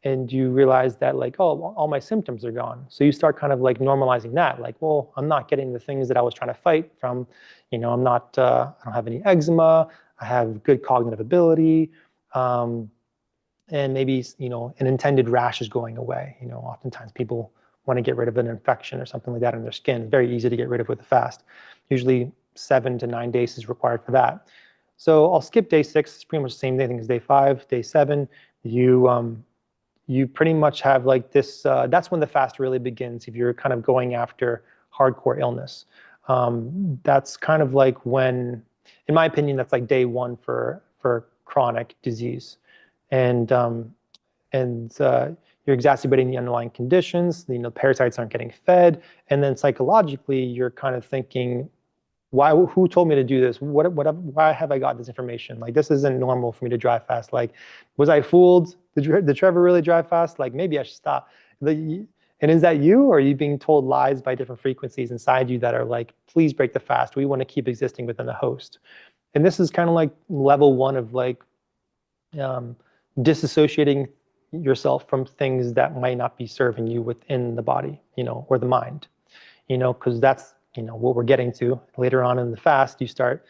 and you realize that like, oh, all my symptoms are gone. So you start kind of like normalizing that, like, well, I'm not getting the things that I was trying to fight from. I'm not, I don't have any eczema. I have good cognitive ability. And maybe, an intended rash is going away. Oftentimes people want to get rid of an infection or something like that in their skin. It's very easy to get rid of with a fast. Usually 7 to 9 days is required for that. So I'll skip day 6. It's pretty much the same thing as day 5. Day 7, you pretty much have like this, that's when the fast really begins. If you're kind of going after hardcore illness, that's kind of like when, in my opinion, that's like day 1 for chronic disease. And you're exacerbating the underlying conditions. Parasites aren't getting fed, and then psychologically, you're kind of thinking, why? Who told me to do this? Why have I got this information? Like, this isn't normal for me to dry fast. Like, was I fooled? Did Trevor really dry fast? Like, maybe I should stop. And is that you, or are you being told lies by different frequencies inside you that are like, please break the fast. We want to keep existing within the host. And this is kind of like level 1 of like disassociating yourself from things that might not be serving you within the body, or the mind, because that's, what we're getting to later on in the fast. You start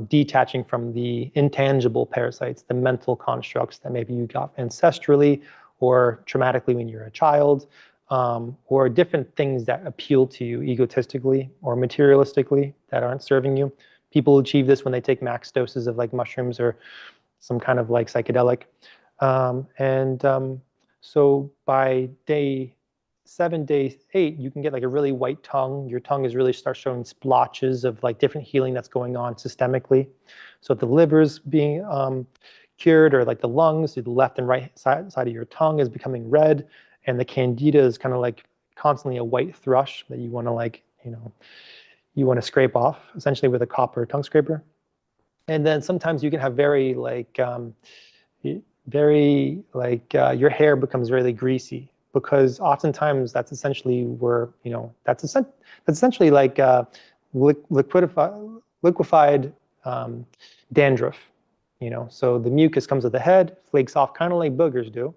detaching from the intangible parasites, the mental constructs that maybe you got ancestrally or traumatically when you're a child, or different things that appeal to you egotistically or materialistically that aren't serving you. People achieve this when they take max doses of like mushrooms or some kind of like psychedelic. So by day 7, day 8, you can get like a really white tongue. Your tongue is really start showing splotches of like different healing that's going on systemically. So if the liver's being cured, or like the lungs, the left and right side of your tongue is becoming red, and the candida is kind of like constantly a white thrush that you want to like, you want to scrape off essentially with a copper tongue scraper. And then sometimes you can have very like your hair becomes really greasy, because oftentimes that's essentially where, that's essentially like liquefied dandruff. So the mucus comes with the head, flakes off kind of like boogers do,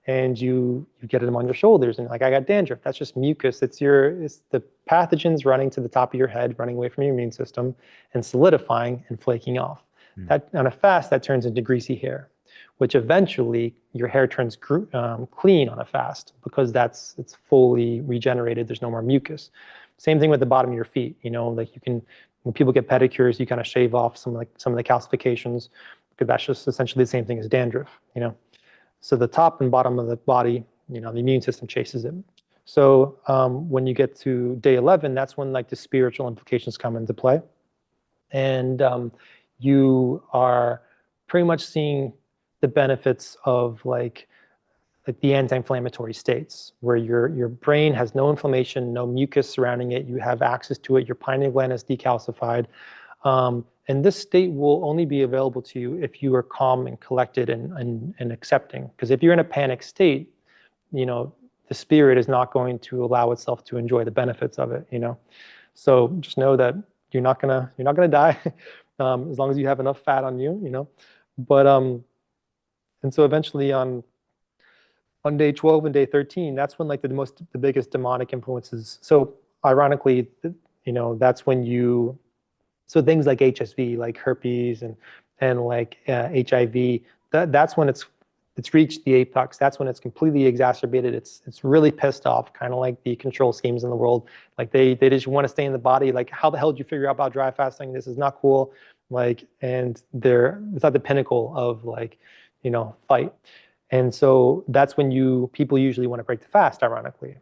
and you get them on your shoulders, and like, I got dandruff. That's just mucus. It's the pathogens running to the top of your head, running away from your immune system and solidifying and flaking off. That on a fast, that turns into greasy hair, which eventually your hair turns clean on a fast, because it's fully regenerated. There's no more mucus. Same thing with the bottom of your feet. Like when people get pedicures, you kind of shave off some of the calcifications, because that's just essentially the same thing as dandruff. So the top and bottom of the body, the immune system chases it. So when you get to day 11, that's when like the spiritual implications come into play, and you are pretty much seeing the benefits of like the anti-inflammatory states, where your brain has no inflammation, no mucus surrounding it. You have access to it. Your pineal gland is decalcified. And this state will only be available to you if you are calm and collected and accepting. Because if you're in a panic state, the spirit is not going to allow itself to enjoy the benefits of it. So just know that you're not gonna die as long as you have enough fat on you. But And so eventually on day 12 and day 13, that's when like the biggest demonic influences. So ironically, that's when so things like HSV, like herpes and like HIV, that's when it's reached the apex. That's when it's completely exacerbated. It's really pissed off, kind of like the control schemes in the world. Like they just want to stay in the body. Like, how the hell did you figure out about dry fasting? This is not cool. Like, and it's at the pinnacle of like, fight. And so that's when people usually want to break the fast, ironically,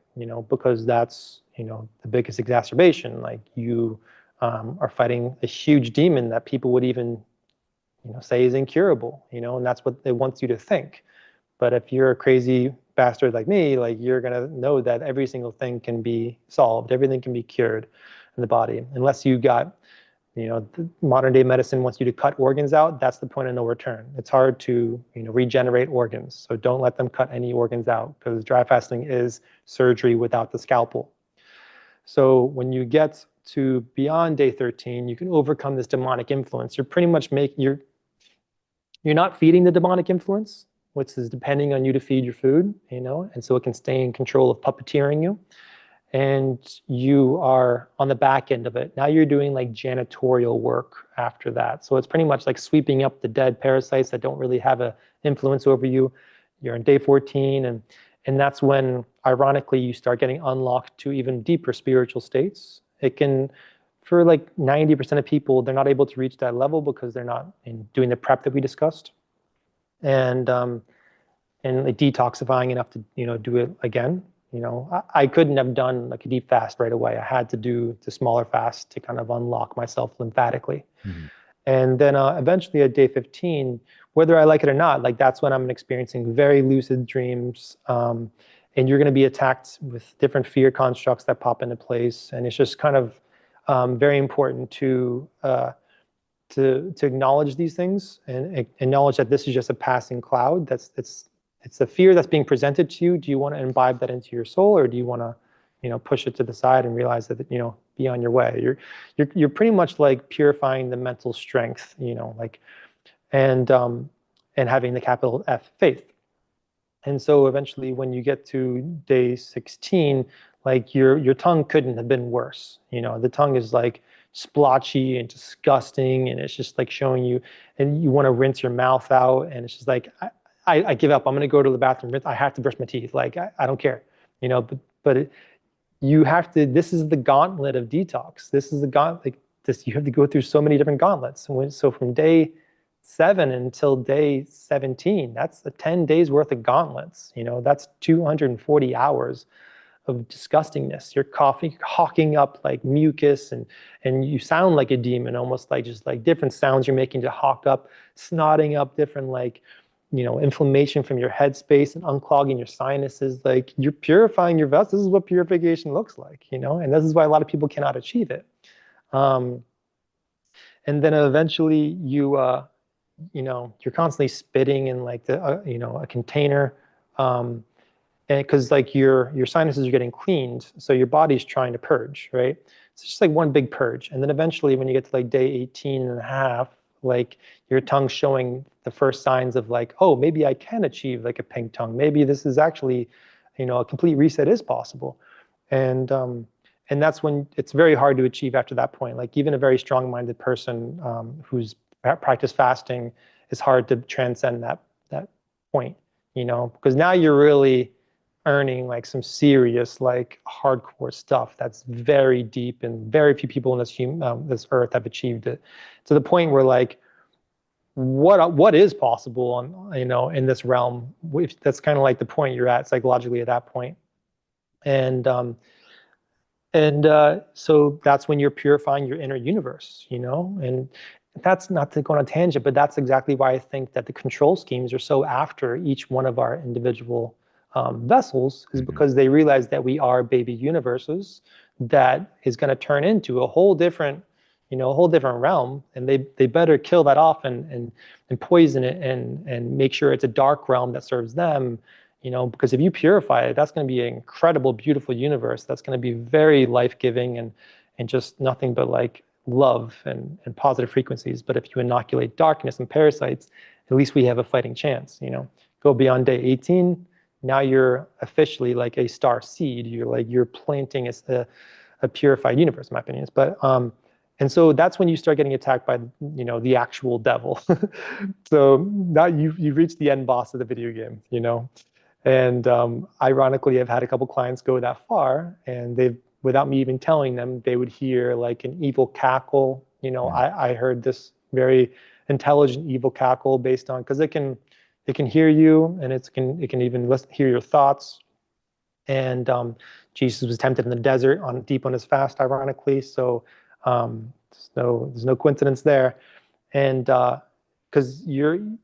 because that's, the biggest exacerbation. Like you are fighting a huge demon that people would even, say is incurable, and that's what it wants you to think. But if you're a crazy bastard like me, like you're gonna know that every single thing can be solved, everything can be cured in the body, unless you got, modern day medicine wants you to cut organs out. That's the point of no return. It's hard to, regenerate organs. So don't let them cut any organs out, because dry fasting is surgery without the scalpel. So when you get to beyond day 13, you can overcome this demonic influence. You're pretty much you're not feeding the demonic influence, which is depending on you to feed your food, and so it can stay in control of puppeteering you. And you are on the back end of it. Now you're doing like janitorial work after that. So it's pretty much like sweeping up the dead parasites that don't really have an influence over you. You're on day 14, and that's when, ironically, you start getting unlocked to even deeper spiritual states. It can, for like 90% of people, they're not able to reach that level because they're not doing the prep that we discussed, and like detoxifying enough to do it again. I couldn't have done like a deep fast right away. I had to do the smaller fast to kind of unlock myself lymphatically. Mm-hmm. And then eventually at day 15, whether I like it or not, like that's when I'm experiencing very lucid dreams. And you're going to be attacked with different fear constructs that pop into place. And it's just kind of very important to acknowledge these things and acknowledge that this is just a passing cloud. It's a fear that's being presented to you. Do you want to imbibe that into your soul, or do you want to, push it to the side and realize that, be on your way? You're pretty much like purifying the mental strength, like, and having the capital F, faith. And so eventually when you get to day 16, like your tongue couldn't have been worse. The tongue is like splotchy and disgusting, and it's just like showing you, and you want to rinse your mouth out, and it's just like, I give up. I'm going to go to the bathroom. I have to brush my teeth. Like, I don't care, but you have to, this is the gauntlet of detox. This is the gauntlet, like this, you have to go through so many different gauntlets. So from day 7 until day 17, that's the 10 days worth of gauntlets. That's 240 hours of disgustingness. You're coughing, hawking up like mucus, and you sound like a demon, almost like just like different sounds you're making to hawk up, snotting up different like, inflammation from your headspace and unclogging your sinuses. Like you're purifying your vessels. This is what purification looks like, and this is why a lot of people cannot achieve it. And then eventually you're constantly spitting in like a container, and because like your sinuses are getting cleaned, so your body's trying to purge, right? It's just like one big purge. And then eventually when you get to like day 18 and a half, like your tongue's showing the first signs of like, oh, maybe I can achieve like a pink tongue. Maybe this is actually, a complete reset is possible. And that's when it's very hard to achieve after that point. Like even a very strong-minded person who's practiced fasting, is hard to transcend that point, because now you're really earning like some serious like hardcore stuff that's very deep, and very few people in this earth have achieved it to the point where like what is possible on in this realm. That's kind of like the point you're at psychologically at that point. And so that's when you're purifying your inner universe, and that's not to go on a tangent, but that's exactly why I think that the control schemes are so after each one of our individual vessels, is Mm-hmm. because they realize that we are baby universes that is going to turn into a whole different, a whole different realm, and they better kill that off and poison it and make sure it's a dark realm that serves them. Because if you purify it, that's going to be an incredible, beautiful universe that's going to be very life-giving and just nothing but like love and positive frequencies. But if you inoculate darkness and parasites, at least we have a fighting chance, you know. Go beyond day 18, now you're officially like a star seed. You're planting a purified universe, in my opinion. And so that's when you start getting attacked by, you know, the actual devil. So now you've reached the end boss of the video game, you know. And ironically, I've had a couple clients go that far, and they've, without me even telling them, they would hear like an evil cackle. You know, Mm, I heard this very intelligent evil cackle based on, because it can hear you, and it can even hear your thoughts. And Jesus was tempted in the desert on deep on his fast, ironically. So there's no coincidence there. And because you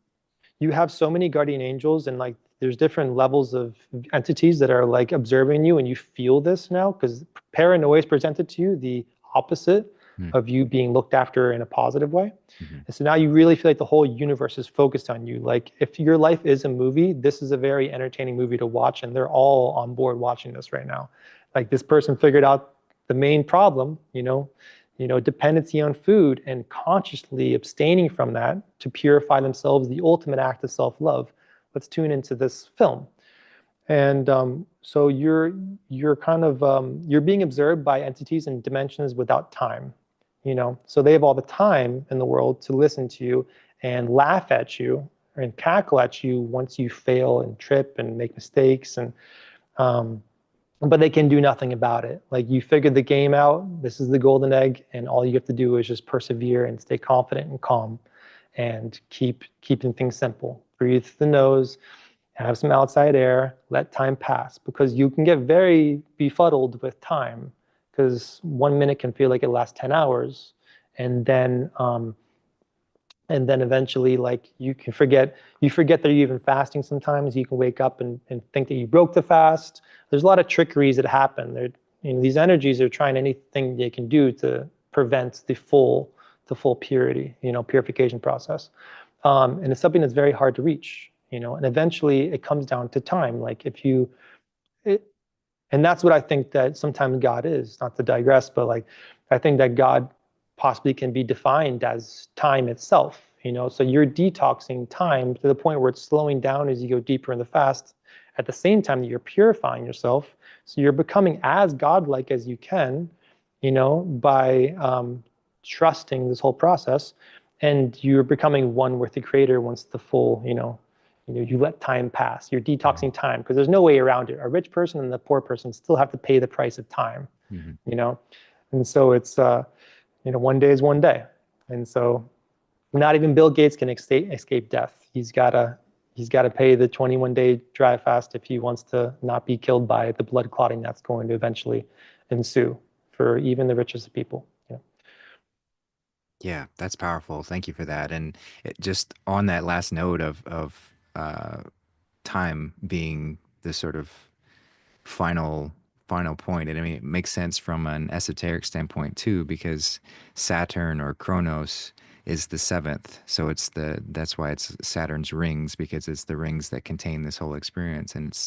have so many guardian angels, and like there's different levels of entities that are like observing you, and you feel this now because paranoia is presented to you the opposite mm, of you being looked after in a positive way. mhm, And so now you really feel like the whole universe is focused on you. Like if your life is a movie, this is a very entertaining movie to watch, and they're all on board watching this right now. Like this person figured out the main problem, you know, dependency on food, and consciously abstaining from that to purify themselves, the ultimate act of self-love. Let's tune into this film. And so you're kind of you're being observed by entities and dimensions without time, you know. So they have all the time in the world to listen to you and laugh at you and cackle at you once you fail and trip and make mistakes, and um, but they can do nothing about it. Like you figured the game out, this is the golden egg, and all you have to do is just persevere and stay confident and calm, and keeping things simple. Breathe through the nose, have some outside air, let time pass, because you can get very befuddled with time, because 1 minute can feel like it lasts 10 hours. And then eventually like you forget that you're even fasting. Sometimes you can wake up and think that you broke the fast. There's a lot of trickeries that happen there. You know, these energies are trying anything they can do to prevent the full purity, you know, purification process. And it's something that's very hard to reach, you know. And eventually it comes down to time. Like if you it, and that's what I think that sometimes God is, not to digress, but like I think that God possibly can be defined as time itself, you know. So you're detoxing time to the point where it's slowing down as you go deeper in the fast, at the same time that you're purifying yourself. So you're becoming as godlike as you can, you know, by trusting this whole process. And you're becoming one with the creator once the full, you let time pass. You're mhm, detoxing time because there's no way around it. A rich person and the poor person still have to pay the price of time, mhm. you know? And so it's, one day is one day. And so not even Bill Gates can escape death. He's got to pay the 21-day dry fast if he wants to not be killed by the blood clotting that's going to eventually ensue for even the richest of people. Yeah. Yeah, that's powerful. Thank you for that. And just on that last note of time being the sort of final point. And I mean, it makes sense from an esoteric standpoint too, because Saturn or Chronos is the seventh. So that's why it's Saturn's rings, because it's the rings that contain this whole experience. And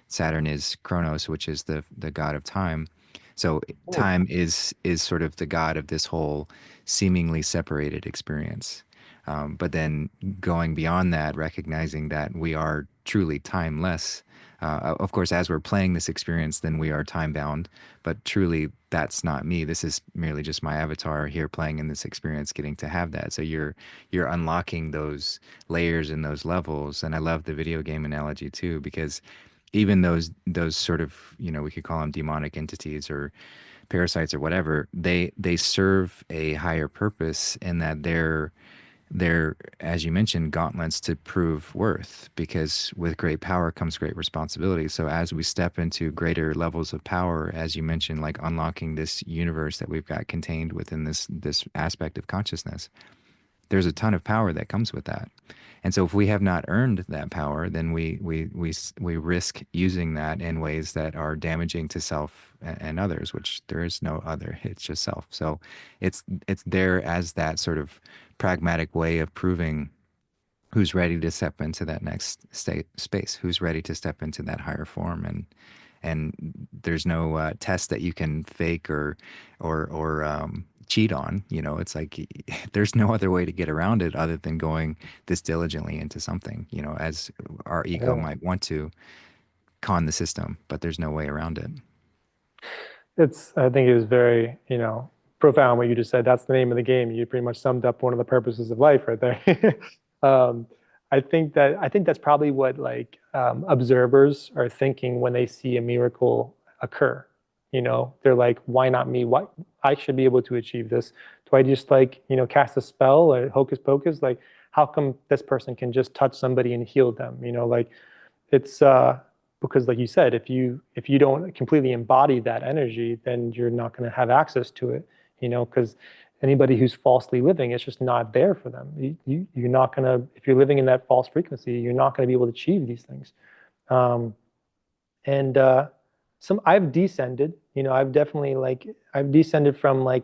Saturn is Chronos, which is the god of time. So Cool. time is sort of the god of this whole seemingly separated experience. But then going beyond that, recognizing that we are truly timeless. Of course, as we're playing this experience, then we are time bound. But truly, that's not me. This is merely just my avatar here playing in this experience, getting to have that. So you're unlocking those layers and those levels. And I love the video game analogy too, because even those sort of, we could call them demonic entities or parasites or whatever, they serve a higher purpose in that they're, as you mentioned, gauntlets to prove worth, because with great power comes great responsibility. So as we step into greater levels of power, as you mentioned, like unlocking this universe that we've got contained within this aspect of consciousness, there's a ton of power that comes with that. And so if we have not earned that power, then we risk using that in ways that are damaging to self and others, which there is no other, it's just self. So it's there as that sort of pragmatic way of proving who's ready to step into that next space, who's ready to step into that higher form. And there's no test that you can fake or cheat on. It's like there's no other way to get around it other than going this diligently into something, as our ego Yeah. might want to con the system, but there's no way around it. I think it was very, profound what you just said. That's the name of the game. You pretty much summed up one of the purposes of life right there. um, I think that's probably what like observers are thinking when they see a miracle occur. They're like, why not me? Why I should be able to achieve this? Do I just like, cast a spell or hocus pocus? Like, how come this person can just touch somebody and heal them? Like it's because like you said, if you don't completely embody that energy, then you're not going to have access to it, because anybody who's falsely living, it's just not there for them. You're not going to, if you're living in that false frequency, you're not going to be able to achieve these things. um, and some I've descended, I've definitely like I've descended from like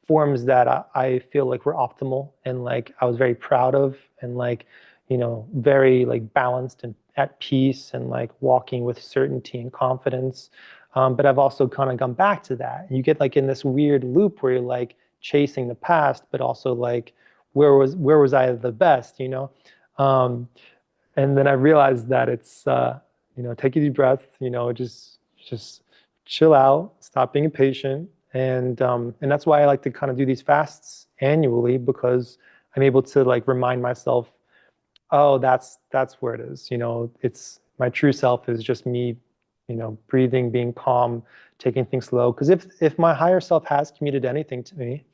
forms that I feel like were optimal and like I was very proud of and like, very like balanced and at peace and like walking with certainty and confidence. But I've also kind of gone back to that. You get like in this weird loop where you're like chasing the past, but also like where was I the best, Um, and then I realized that it's take a deep breath, just chill out, stop being impatient, and that's why I like to kind of do these fasts annually because I'm able to like remind myself, oh, that's where it is. It's my true self is just me, breathing, being calm, taking things slow. Because if my higher self has communicated anything to me,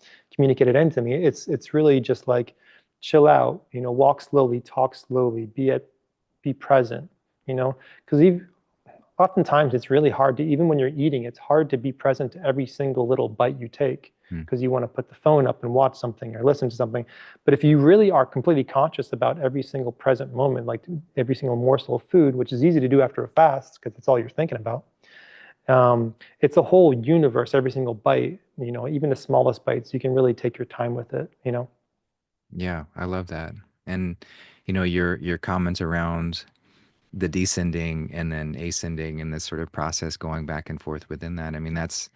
it's really just like chill out, walk slowly, talk slowly, be present, because oftentimes it's really hard to, even when you're eating, it's hard to be present to every single little bite you take Hmm. because you want to put the phone up and watch something or listen to something. But if you really are completely conscious about every single present moment, like every single morsel of food, which is easy to do after a fast because it's all you're thinking about, it's a whole universe, every single bite, even the smallest bites, you can really take your time with it. Yeah, I love that. And your comments around the descending and then ascending and this sort of process going back and forth within that. I mean, that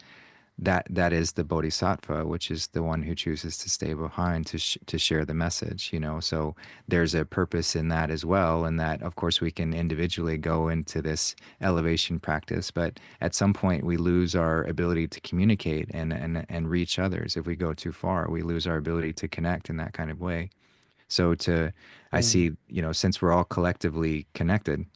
is the bodhisattva, which is the one who chooses to stay behind to share the message. So there's a purpose in that as well, and that of course we can individually go into this elevation practice, but at some point we lose our ability to communicate and reach others. If we go too far, we lose our ability to connect in that kind of way. So I Mm. see, since we're all collectively connected,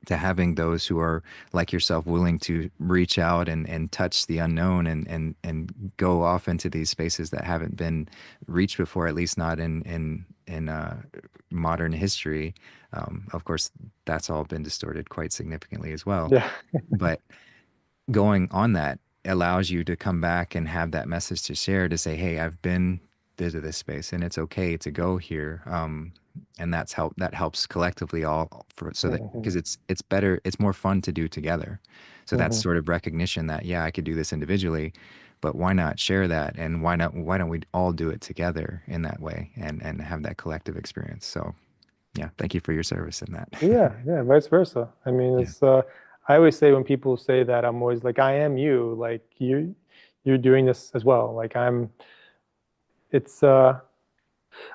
to having those who are like yourself willing to reach out and touch the unknown and go off into these spaces that haven't been reached before, at least not in modern history. Of course, that's all been distorted quite significantly as well. Yeah. But going on that allows you to come back and have that message to share to say, hey, I've been to this space and it's okay to go here. And that helps collectively all for so that Hmm. because it's better, it's more fun to do together. So that's Hmm. sort of recognition that, yeah, I could do this individually, but why not share that? And why don't we all do it together in that way and have that collective experience? So yeah, thank you for your service in that. Yeah, yeah, vice versa. I mean, Yeah. it's I always say when people say that, I'm always like, I am you, like you're doing this as well. Like it's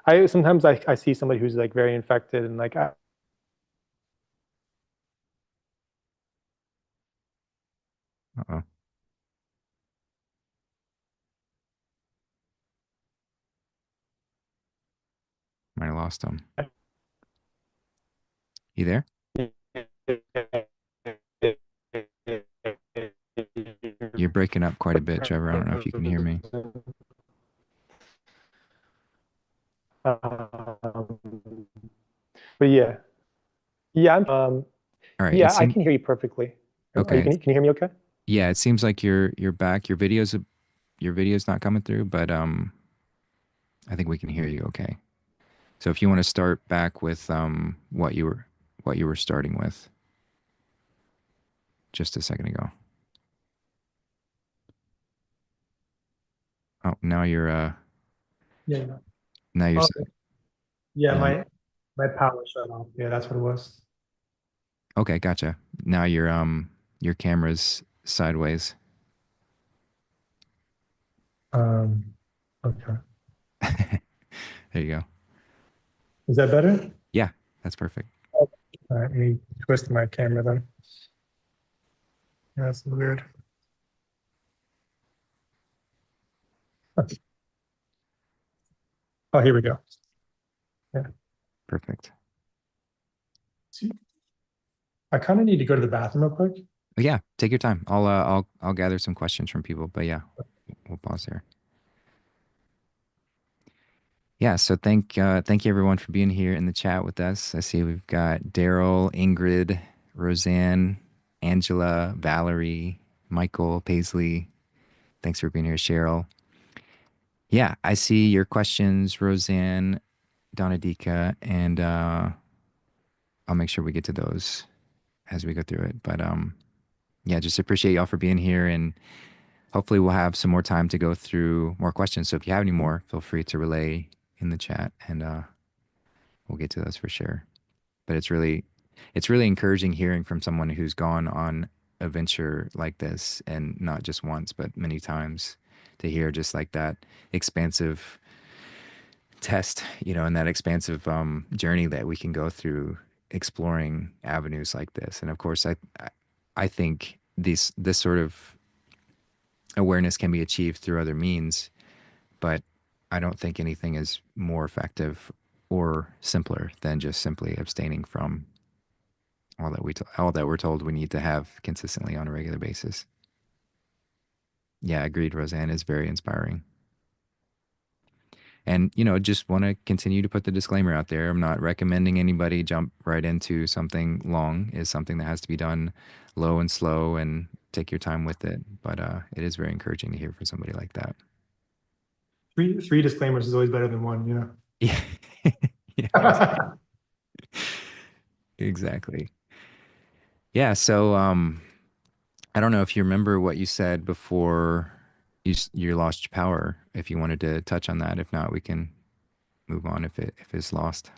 I sometimes I see somebody who's like very infected and like Uh-oh. I lost him. You there? You're breaking up quite a bit, Trevor. I don't know if you can hear me. um, but yeah, yeah, All right. It yeah, I seems can hear you perfectly. Are you okay. can you hear me okay? Yeah, it seems like you're back. Your video's not coming through, but I think we can hear you okay. So if you want to start back with what you were starting with just a second ago. Oh, Yeah. now you're Oh, yeah, now my power shut off. Yeah, that's what it was. okay, gotcha. Now your camera's sideways. Um, okay. There you go. Is that better? Yeah, that's perfect. All right, let me twist my camera then. Yeah, that's weird. Oh, here we go. Yeah. Perfect. See, I kind of need to go to the bathroom real quick. But yeah, take your time. I'll gather some questions from people, but yeah, we'll pause there. Yeah, so thank you everyone for being here in the chat with us. I see we've got Daryl, Ingrid, Roseanne, Angela, Valerie, Michael, Paisley. Thanks for being here, Cheryl. Yeah, I see your questions, Roseanne, Donadika, and I'll make sure we get to those as we go through it. But yeah, just appreciate y'all for being here, and hopefully we'll have some more time to go through more questions. So if you have any more, feel free to relay in the chat, and we'll get to those for sure. But it's really encouraging hearing from someone who's gone on a venture like this, and not just once but many times, to hear just like that expansive test, and that expansive journey that we can go through exploring avenues like this. And of course, I think this sort of awareness can be achieved through other means, but I don't think anything is more effective or simpler than just simply abstaining from all that we're told we need to have consistently on a regular basis. Yeah, agreed. Roseanne is very inspiring. And, just want to continue to put the disclaimer out there. I'm not recommending anybody jump right into something long. Is something that has to be done low and slow and take your time with it. But it is very encouraging to hear from somebody like that. Three disclaimers is always better than one, Yeah. Yeah, exactly. Yeah. So, I don't know if you remember what you said before you lost your power. If you wanted to touch on that, if not, we can move on if it's lost.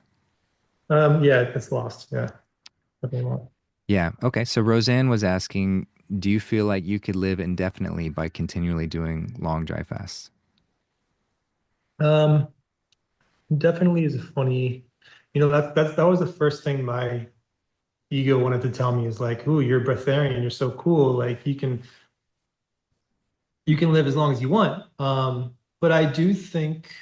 Yeah, it's lost. Yeah, definitely lost. Yeah. Okay. So Roseanne was asking, do you feel like you could live indefinitely by continually doing long dry fasts? Um, Definitely is a funny, that was the first thing my ego wanted to tell me is like, "Ooh, you're breatharian, you're so cool. Like you can live as long as you want." But I do think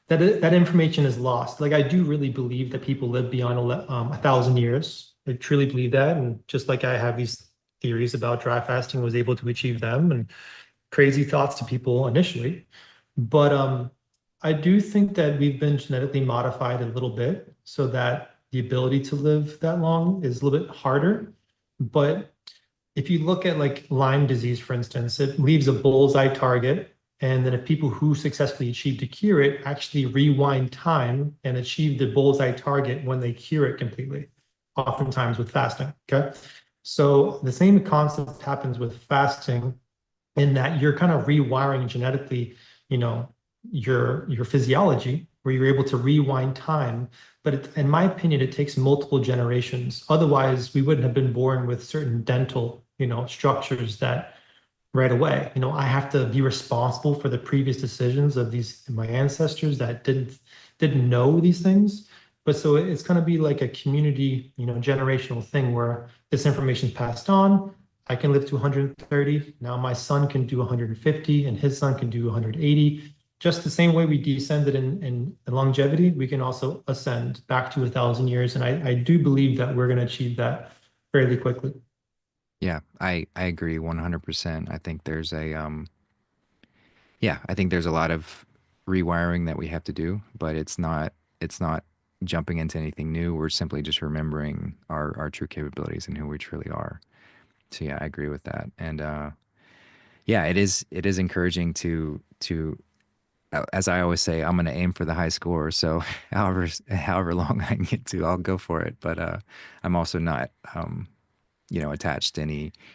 that information is lost. Like I do really believe that people live beyond 1,000 years. I truly believe that, and just like I have these theories about dry fasting was able to achieve them, and crazy thoughts to people initially. But I do think that we've been genetically modified a little bit so that the ability to live that long is a little bit harder. But if you look at like Lyme disease, for instance, it leaves a bullseye target. And then if people who successfully achieve to cure it actually rewind time and achieve the bullseye target when they cure it completely, oftentimes with fasting. Okay. So the same concept happens with fasting in that you're kind of rewiring genetically, you know, your physiology, where you're able to rewind time. But in my opinion, it takes multiple generations. Otherwise, we wouldn't have been born with certain dental, structures that right away. I have to be responsible for the previous decisions of these my ancestors that didn't know these things. But so it's going to be like a community, generational thing where this information is passed on. I can live to 130. Now my son can do 150 and his son can do 180. Just the same way we descended in longevity, we can also ascend back to 1,000 years. And I do believe that we're going to achieve that fairly quickly. Yeah, I agree 100%. I think there's a yeah, I think there's a lot of rewiring that we have to do, but it's not jumping into anything new. We're simply just remembering our true capabilities and who we truly are. So yeah, I agree with that. And yeah, it is encouraging to as I always say, I'm going to aim for the high score. So however long I can get to, I'll go for it. But I'm also not attached to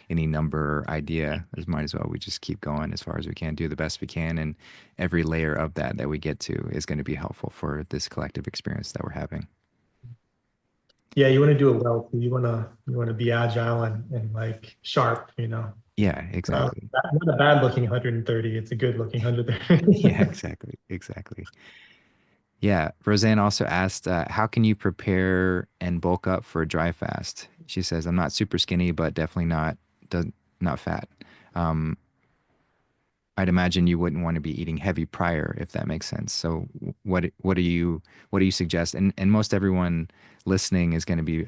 any number or idea. As might as well we just keep going as far as we can, do the best we can, and every layer of that we get to is going to be helpful for this collective experience that we're having. Yeah, you want to do it well. You want to be agile and like sharp. Yeah, Not, exactly. not a bad looking 130. It's a good looking 130. Yeah, exactly. Exactly. Yeah. Roseanne also asked, how can you prepare and bulk up for a dry fast? She says, I'm not super skinny, but definitely does, not fat. Um, I'd imagine you wouldn't want to be eating heavy prior, if that makes sense. So what do you suggest? And most everyone listening is going to be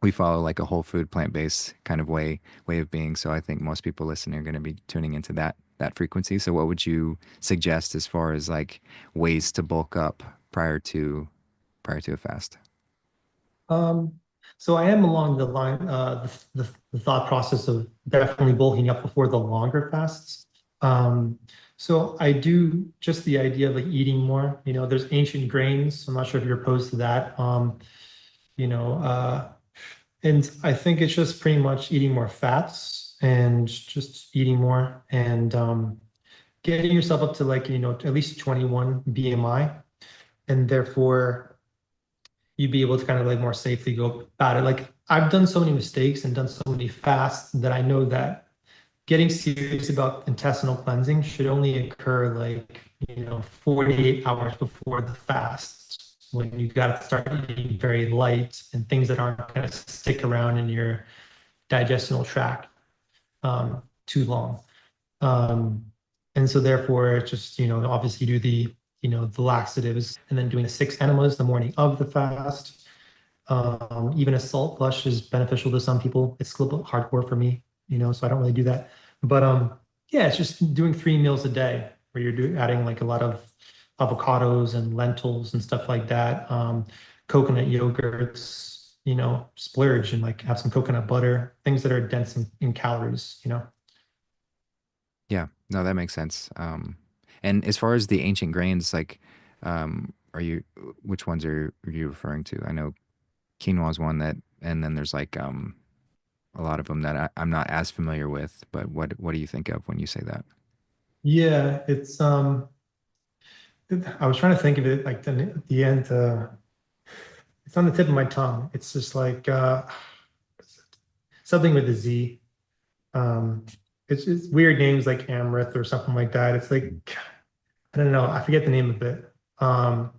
we follow like a whole food plant-based kind of way of being. So I think most people listening are going to be tuning into that frequency. So what would you suggest as far as like ways to bulk up prior to a fast? Um, so I am along the line, the thought process of definitely bulking up before the longer fasts. Um, so I do just the idea of like eating more. There's ancient grains. I'm not sure if you're opposed to that. You know, and I think it's just pretty much eating more fats and just eating more and getting yourself up to like, at least 21 BMI. And therefore, you'd be able to kind of like more safely go about it. Like I've done so many mistakes and done so many fasts that I know that getting serious about intestinal cleansing should only occur like, 48 hours before the fast when you got to start eating very light and things that aren't going to stick around in your digestional tract too long. Um, and so therefore, it's just, obviously do the laxatives and then doing the six enemas the morning of the fast. Even a salt flush is beneficial to some people. It's a little bit hardcore for me, so I don't really do that. But yeah, it's just doing 3 meals a day where adding like a lot of avocados and lentils and stuff like that. Coconut yogurts, splurge and like have some coconut butter, things that are dense in calories. Yeah, no, that makes sense. And as far as the ancient grains, like, are you, which ones are you referring to? I know quinoa is one that, and then there's like, a lot of them that I'm not as familiar with, but what do you think of when you say that? Yeah, I was trying to think of it like the end. It's on the tip of my tongue. It's just like something with a Z. Um, it's weird names like Amrith or something like that. It's like I don't know. I forget the name of it. Um,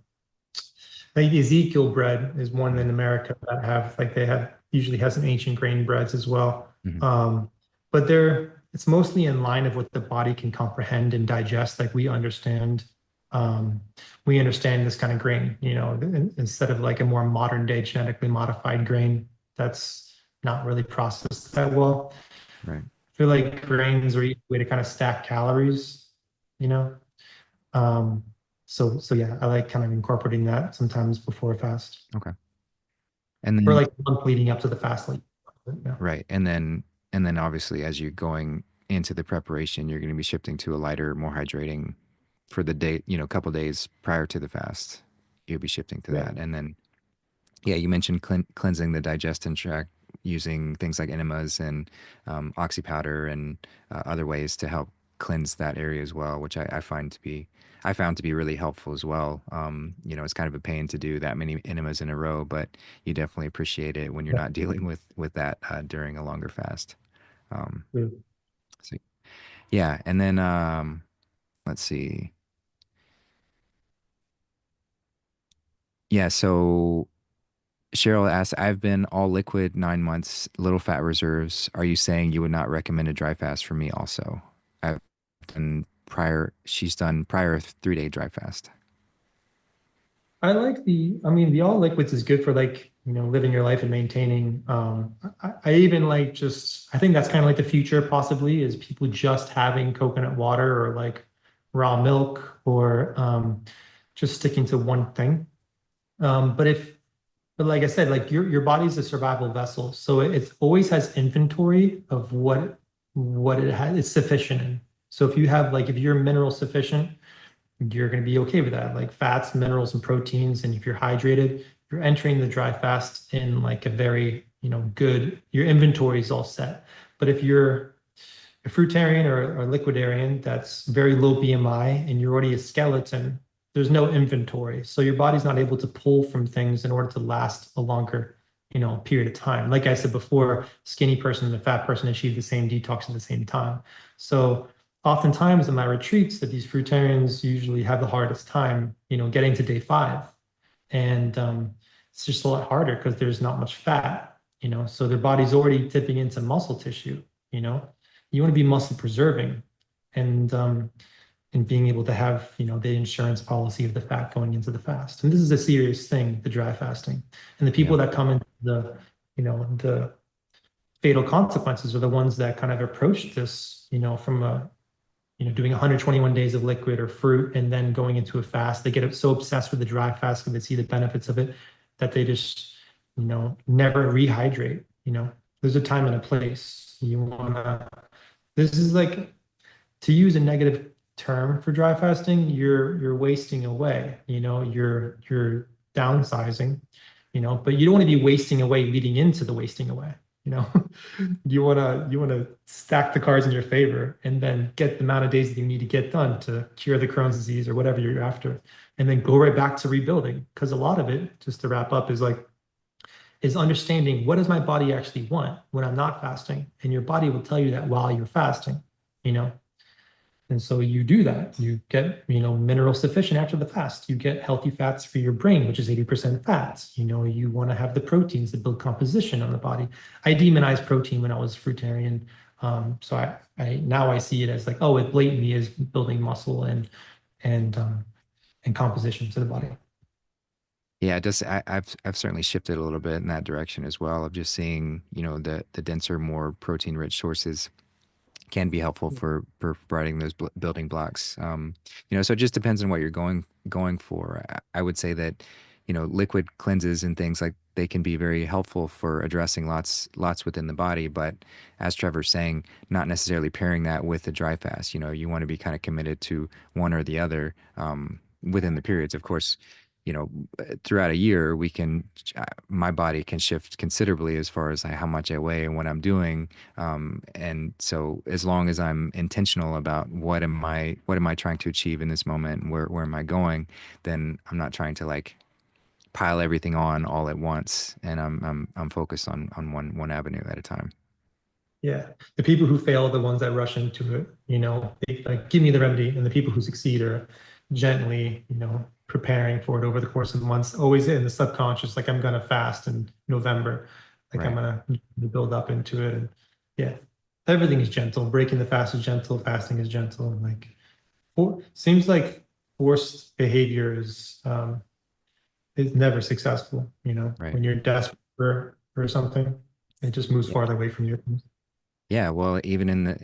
like Ezekiel bread is one in America that have like they have usually has some ancient grain breads as well. Mm-hmm. But it's mostly in line of what the body can comprehend and digest. Like um, we understand this kind of grain, instead of like a more modern day genetically modified grain that's not really processed that well. Right. I feel like grains are a way to kind of stack calories, you know. Um, so yeah, I like kind of incorporating that sometimes before a fast Okay. And or then like a month leading up to the fast. Like, yeah, right. And then obviously as you're going into the preparation, you're going to be shifting to a lighter, more hydrating for the day, couple days prior to the fast. You'll be shifting to yeah, that. And then yeah, you mentioned cleansing the digestion tract using things like enemas and oxy powder and other ways to help cleanse that area as well, which I found to be really helpful as well. It's kind of a pain to do that many enemas in a row, but you definitely appreciate it when you're yeah. not dealing with that during a longer fast. Um, Mm. so yeah, and then let's see. Yeah, so Cheryl asks, I've been all liquid 9 months, little fat reserves. Are you saying you would not recommend a dry fast for me also? I've she's done prior 3-day dry fast. I mean, the all liquids is good for like, living your life and maintaining. I even like I think that's kind of like the future possibly is people just having coconut water or like raw milk or just sticking to one thing. Um, but if, but like I said, like your body's a survival vessel, so it always has inventory of what it has, it's sufficient in. So if you're mineral sufficient, you're going to be okay with that, like fats, minerals, and proteins. And if you're hydrated, you're entering the dry fast in like a very, good, your inventory is all set. But if you're a fruitarian or liquidarian that's very low BMI and you're already a skeleton, there's no inventory. So your body's not able to pull from things in order to last a longer, period of time. Like I said before, skinny person and a fat person achieve the same detox at the same time. So oftentimes in my retreats that these fruitarians usually have the hardest time, getting to day 5. And it's just a lot harder because there's not much fat, so their body's already tipping into muscle tissue, you know. You want to be muscle preserving and being able to have, the insurance policy of the fat going into the fast. And this is a serious thing, the dry fasting. And the Yeah. people that come into the fatal consequences are the ones that kind of approach this, from doing 121 days of liquid or fruit and then going into a fast. They get so obsessed with the dry fast because they see the benefits of it that they just, never rehydrate. There's a time and a place. This is like, to use a negative term for dry fasting, you're wasting away, you're downsizing, but you don't want to be wasting away leading into the wasting away, you know. You want to stack the cards in your favor and then get the amount of days that you need to get done to cure the Crohn's disease or whatever you're after, and then go right back to rebuilding. Because a lot of it, just to wrap up, is understanding, what does my body actually want when I'm not fasting? And your body will tell you that while you're fasting, you know. And so you do that. You get, mineral sufficient after the fast. You get healthy fats for your brain, which is 80% fats. You want to have the proteins that build composition on the body. I demonized protein when I was fruitarian. So I now I see it as like, oh, it blatantly is building muscle and and composition to the body. Yeah, just I've certainly shifted a little bit in that direction as well of just seeing, the denser, more protein-rich sources can be helpful for providing those building blocks. So it just depends on what you're going for. I would say that, liquid cleanses and things like they can be very helpful for addressing lots within the body. But as Trevor's saying, not necessarily pairing that with a dry fast. You want to be kind of committed to one or the other within the periods. Of course, throughout a year, my body can shift considerably as far as how much I weigh and what I'm doing. And so as long as I'm intentional about what am I trying to achieve in this moment, and where am I going, then I'm not trying to pile everything on all at once. And I'm focused on one avenue at a time. Yeah. The people who fail are the ones that rush into it, they like, give me the remedy. And the people who succeed are gently, preparing for it over the course of months, always in the subconscious, like I'm gonna fast in November, like I'm Right. gonna build up into it. And yeah, everything is gentle. Breaking the fast is gentle, fasting is gentle. And like seems like forced behavior is never successful, Right. when you're desperate for something, it just moves farther away from you. Yeah, well, even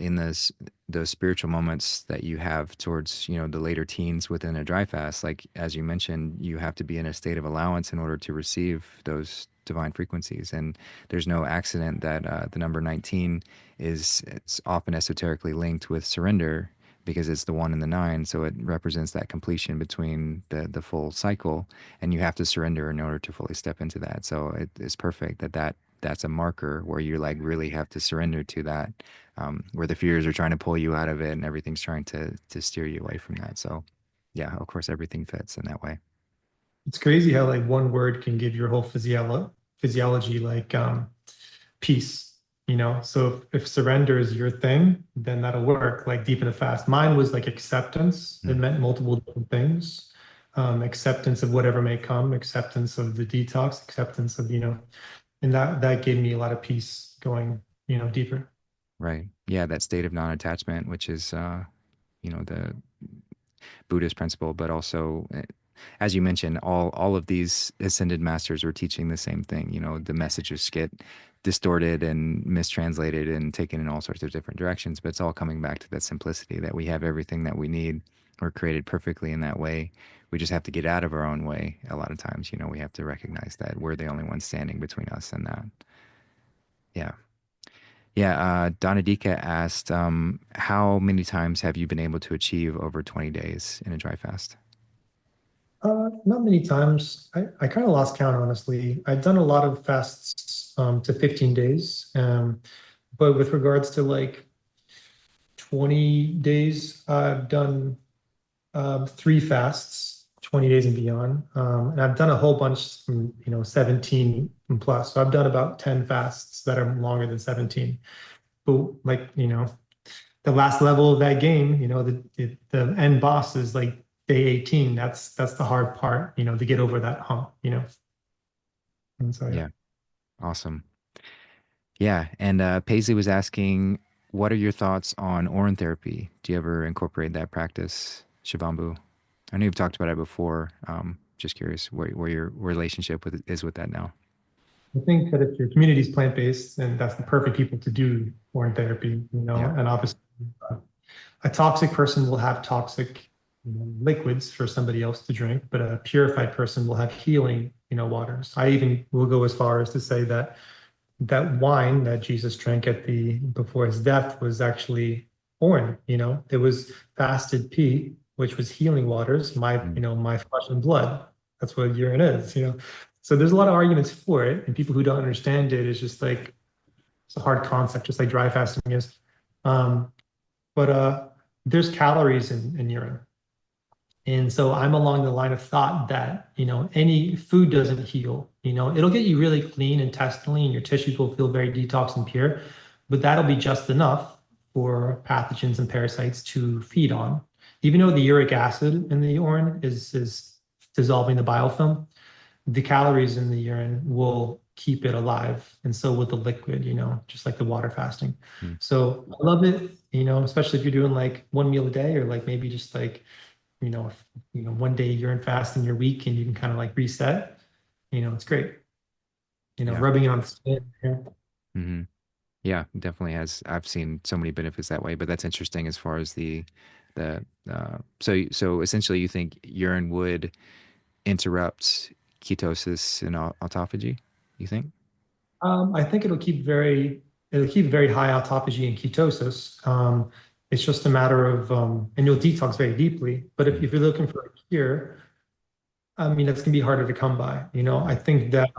those spiritual moments that you have towards, the later teens within a dry fast, like as you mentioned, you have to be in a state of allowance in order to receive those divine frequencies. And there's no accident that the number 19 it's often esoterically linked with surrender because it's the 1 and the 9, so it represents that completion between the full cycle, and you have to surrender in order to fully step into that. So it's perfect that's a marker where you really have to surrender to that, where the fears are trying to pull you out of it and everything's trying to steer you away from that. So yeah, of course, everything fits in that way. It's crazy how like one word can give your whole physiology like peace, So if surrender is your thing, then that'll work like deep in the fast. Mine was like acceptance. It Mm, meant multiple different things. Acceptance of whatever may come, acceptance of the detox, acceptance of, and that gave me a lot of peace going, deeper. right. Yeah, that state of non-attachment, which is the Buddhist principle, but also, as you mentioned, all of these ascended masters were teaching the same thing. The messages get distorted and mistranslated and taken in all sorts of different directions, but it's all coming back to that simplicity that we have everything that we need. We're created perfectly in that way. We just have to get out of our own way a lot of times. We have to recognize that we're the only ones standing between us and that. Yeah. Yeah, Donadika asked, how many times have you been able to achieve over 20 days in a dry fast? Not many times. I kind of lost count, honestly. I've done a lot of fasts to 15 days. But with regards to like 20 days, I've done 3 fasts, 20 days and beyond. And I've done a whole bunch from, 17 and plus. So I've done about 10 fasts that are longer than 17. But like, the last level of that game, the end boss is like day 18. That's the hard part, to get over that hump. And so yeah. Yeah. Awesome. Yeah. And Paisley was asking, what are your thoughts on Orin therapy? Do you ever incorporate that practice, Shivambu? I know you've talked about it before. Just curious where your relationship with is with that now. I think that if your community is plant-based, then that's the perfect people to do foreign therapy, Yeah. and obviously uh, a toxic person will have toxic, liquids for somebody else to drink, but a purified person will have healing, waters. I even will go as far as to say that that wine that Jesus drank at the before his death was actually orin, it was fasted pea, which was healing waters, Mm. my flesh and blood. That's what urine is. So there's a lot of arguments for it, and people who don't understand it is just like it's a hard concept, just like dry fasting is. Um, but there's calories in urine. And so I'm along the line of thought that, any food doesn't heal. It'll get you really clean intestinally and your tissues will feel very detox and pure, but that'll be just enough for pathogens and parasites to feed on. Even though the uric acid in the urine is dissolving the biofilm, the calories in the urine will keep it alive. And so with the liquid, just like the water fasting. Mm. So I love it, especially if you're doing like one meal a day or like maybe just like one day you're in fast in your week and you can kind of like reset, it's great. Yeah. Rubbing it on the skin. Yeah. Hmm. Yeah, definitely has. I've seen so many benefits that way, but that's interesting as far as the so essentially you think urine would interrupt ketosis and autophagy, you think? I think it'll keep very high autophagy and ketosis. It's just a matter of, and you'll detox very deeply. But if, Mm. if you're looking for a cure, I mean, that's gonna be harder to come by. I Yeah. think that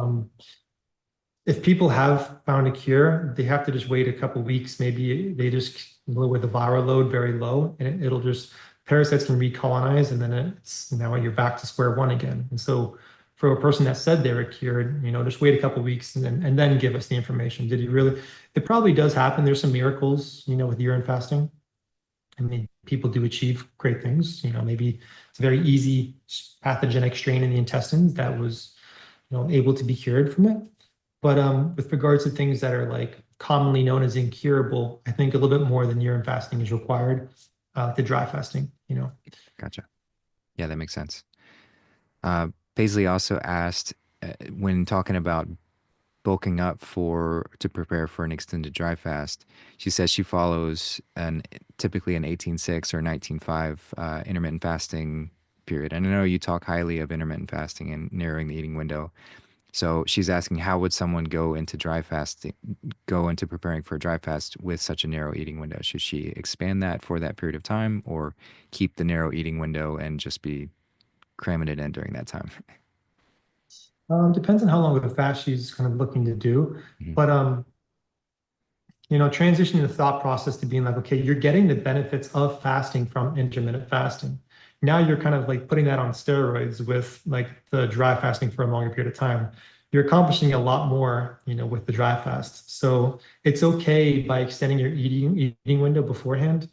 if people have found a cure, they have to just wait a couple weeks. Maybe they just lower the viral load very low, and it'll just parasites can recolonize, and then it's now you're back to square one again. And so, for a person that said they were cured, just wait a couple weeks and then give us the information. Did he really? It probably does happen. There's some miracles, with urine fasting. I mean, people do achieve great things. Maybe it's a very easy pathogenic strain in the intestines that was, able to be cured from it. But with regards to things that are like commonly known as incurable, I think a little bit more than urine fasting is required to dry fasting. Gotcha. Yeah, that makes sense. Paisley also asked when talking about bulking up for to prepare for an extended dry fast. She says she follows an typically an 18-6 or 19-5 intermittent fasting period. And I know you talk highly of intermittent fasting and narrowing the eating window. So she's asking, how would someone go into preparing for a dry fast with such a narrow eating window? Should she expand that for that period of time, or keep the narrow eating window and just be cramming it in during that time? Depends on how long of a fast she's kind of looking to do. Mhm. But transitioning the thought process to being like, okay, you're getting the benefits of fasting from intermittent fasting. Now you're kind of like putting that on steroids with like the dry fasting for a longer period of time. You're accomplishing a lot more, with the dry fast. So it's okay by extending your eating window beforehand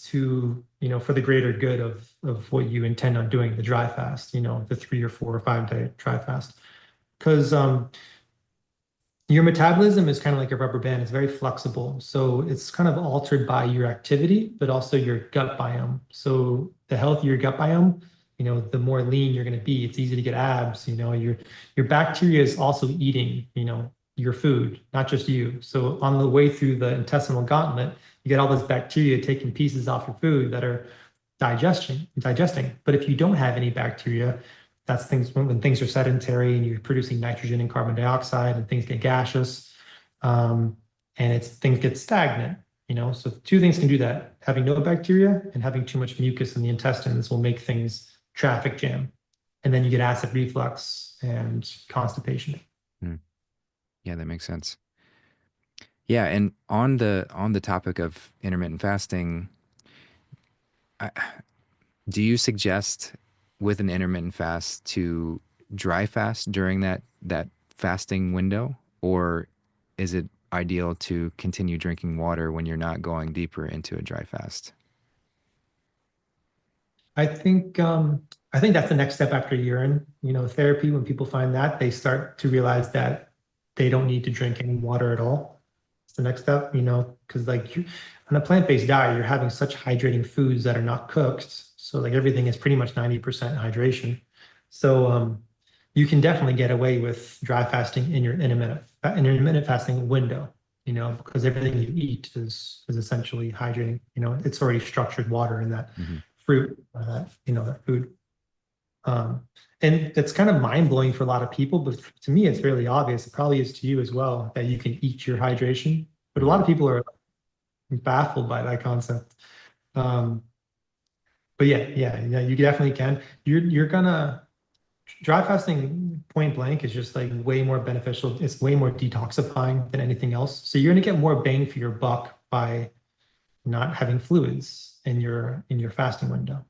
to, for the greater good of what you intend on doing, the dry fast, the 3 or 4 or 5 day dry fast. Because your metabolism is kind of like a rubber band. It's very flexible. So it's kind of altered by your activity, but also your gut biome. So the healthier your gut biome, the more lean you're going to be. It's easy to get abs. Your bacteria is also eating, your food, not just you. So on the way through the intestinal gauntlet, you get all this bacteria taking pieces off your food that are digesting. But if you don't have any bacteria, that's things when things are sedentary and you're producing nitrogen and carbon dioxide and things get gaseous, and things get stagnant. So two things can do that: having no bacteria and having too much mucus in the intestines will make things traffic jam, and then you get acid reflux and constipation. Mm. Yeah, that makes sense. Yeah, and on the topic of intermittent fasting, I, do you suggest with an intermittent fast to dry fast during that fasting window, or is it ideal to continue drinking water when you're not going deeper into a dry fast? I think I think that's the next step after urine, therapy. When people find that, they start to realize that they don't need to drink any water at all. It's the next step, because like on a plant-based diet, you're having such hydrating foods that are not cooked. So like everything is pretty much 90% hydration. So you can definitely get away with dry fasting in your intermittent fasting window, because everything you eat is essentially hydrating. It's already structured water in that Hmm. fruit, that food. Um, and it's kind of mind blowing for a lot of people, but to me, it's fairly obvious. It probably is to you as well that you can eat your hydration. But a lot Hmm. of people are baffled by that concept. Um, but yeah, you definitely can. You're gonna dry fasting point blank is just like way more beneficial. It's way more detoxifying than anything else. So you're gonna get more bang for your buck by not having fluids in your fasting window,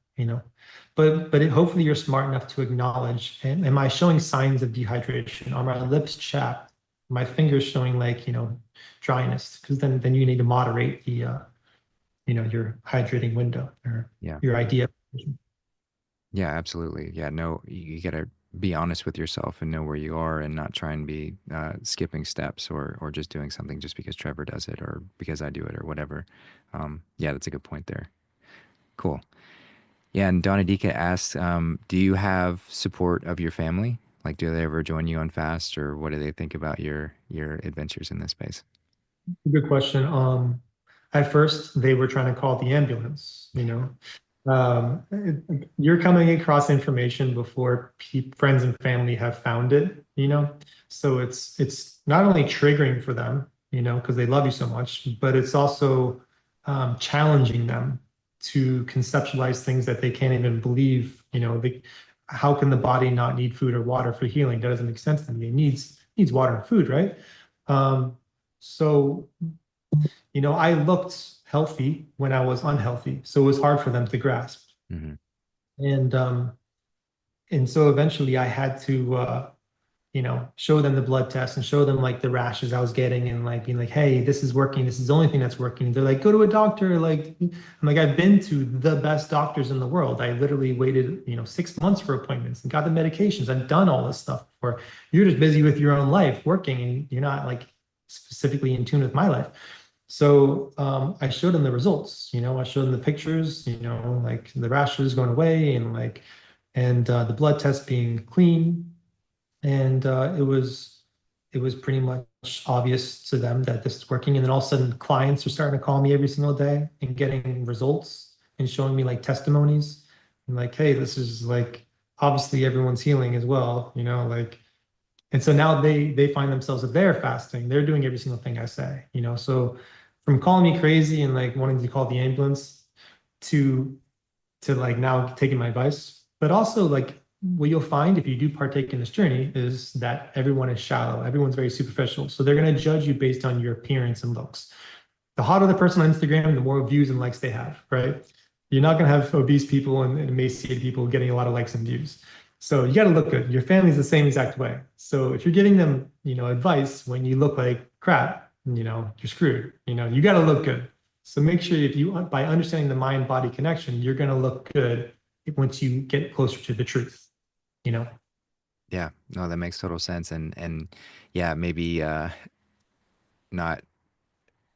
hopefully you're smart enough to acknowledge, am I showing signs of dehydration? Are my lips chapped? My fingers showing like, dryness? Because then you need to moderate your hydrating window or Yeah. your idea. Yeah, absolutely. Yeah, no, you gotta be honest with yourself and know where you are and not try and be skipping steps or just doing something just because Trevor does it or because I do it or whatever. Yeah, that's a good point there. Cool. Yeah, and Donadika asks, do you have support of your family? Like, do they ever join you on fast, or what do they think about your adventures in this space? Good question. At first, they were trying to call the ambulance, you're coming across information before friends and family have found it, so it's not only triggering for them, because they love you so much, but it's also challenging them to conceptualize things that they can't even believe. How can the body not need food or water for healing? That doesn't make sense to me. It needs water and food, right? Um, so I looked healthy when I was unhealthy, so it was hard for them to grasp. Hmm. And so eventually I had to show them the blood test and show them like the rashes I was getting and like being like, hey, this is working. This is the only thing that's working. They're like, go to a doctor. Like, I'm like, I've been to the best doctors in the world. I literally waited, 6 months for appointments and got the medications. I've done all this stuff before. You're just busy with your own life working and you're not like specifically in tune with my life. So I showed them the results, I showed them the pictures, like the rashes going away and like, and the blood test being clean, and it was pretty much obvious to them that this is working. And then all of a sudden, clients are starting to call me every single day and getting results and showing me like testimonies and like, hey, this is like obviously everyone's healing as well, like. And so now they find themselves if they're fasting, they're doing every single thing I say, So from calling me crazy and like wanting to call the ambulance to like now taking my advice. But also like what you'll find if you do partake in this journey is that everyone is shallow. Everyone's very superficial. So they're going to judge you based on your appearance and looks. The hotter the person on Instagram, the more views and likes they have, right? You're not going to have obese people and emaciated people getting a lot of likes and views. So you got to look good. Your family's the same exact way. So if you're giving them, advice when you look like crap, you're screwed. You got to look good. So make sure if you, by understanding the mind body connection, you're going to look good once you get closer to the truth, you know? Yeah, no, that makes total sense. And yeah, maybe not.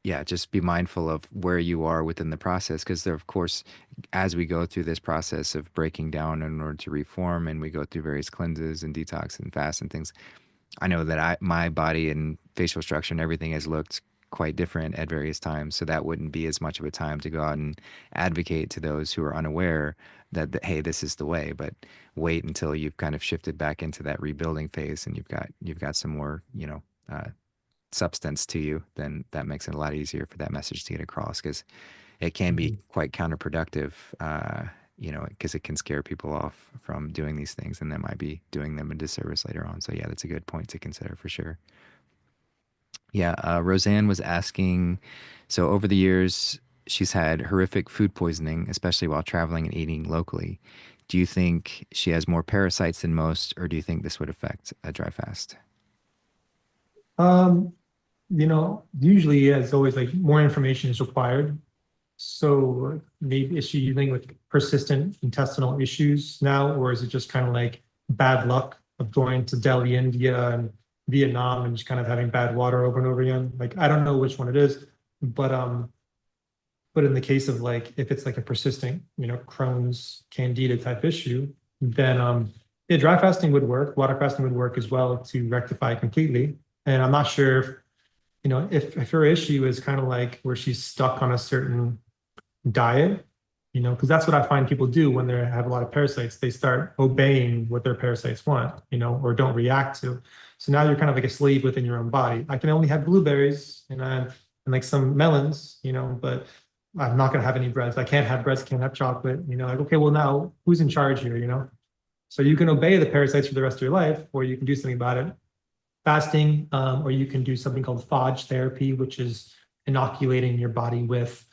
Yeah, just be mindful of where you are within the process because there, of course, as we go through this process of breaking down in order to reform, and we go through various cleanses and detox and fast and things. I know that my body and facial structure and everything has looked quite different at various times. So that wouldn't be as much of a time to go out and advocate to those who are unaware that hey, this is the way. But wait until you've kind of shifted back into that rebuilding phase and you've got some more, substance to you, then that makes it a lot easier for that message to get across because it can be Mhm. quite counterproductive, because it can scare people off from doing these things and that might be doing them a disservice later on. So, yeah, that's a good point to consider for sure. Yeah, Roseanne was asking, so over the years, she's had horrific food poisoning, especially while traveling and eating locally. Do you think she has more parasites than most, or do you think this would affect a dry fast? Um, usually it's always like more information is required. So maybe is she dealing with persistent intestinal issues now, or is it just kind of like bad luck of going to Delhi, India, and Vietnam and just kind of having bad water over and over again? Like I don't know which one it is, but in the case of like if it's like a persistent, Crohn's, Candida type issue, then yeah, dry fasting would work. Water fasting would work as well to rectify completely. And I'm not sure if, if her issue is kind of like where she's stuck on a certain diet, because that's what I find people do when they have a lot of parasites. They start obeying what their parasites want, or don't react to. So now you're kind of like a slave within your own body. I can only have blueberries and like some melons, but I'm not gonna have any breads. I can't have breads, can't have chocolate, like, okay, well now who's in charge here? So you can obey the parasites for the rest of your life, or you can do something about it. Fasting, or you can do something called phage therapy, which is inoculating your body with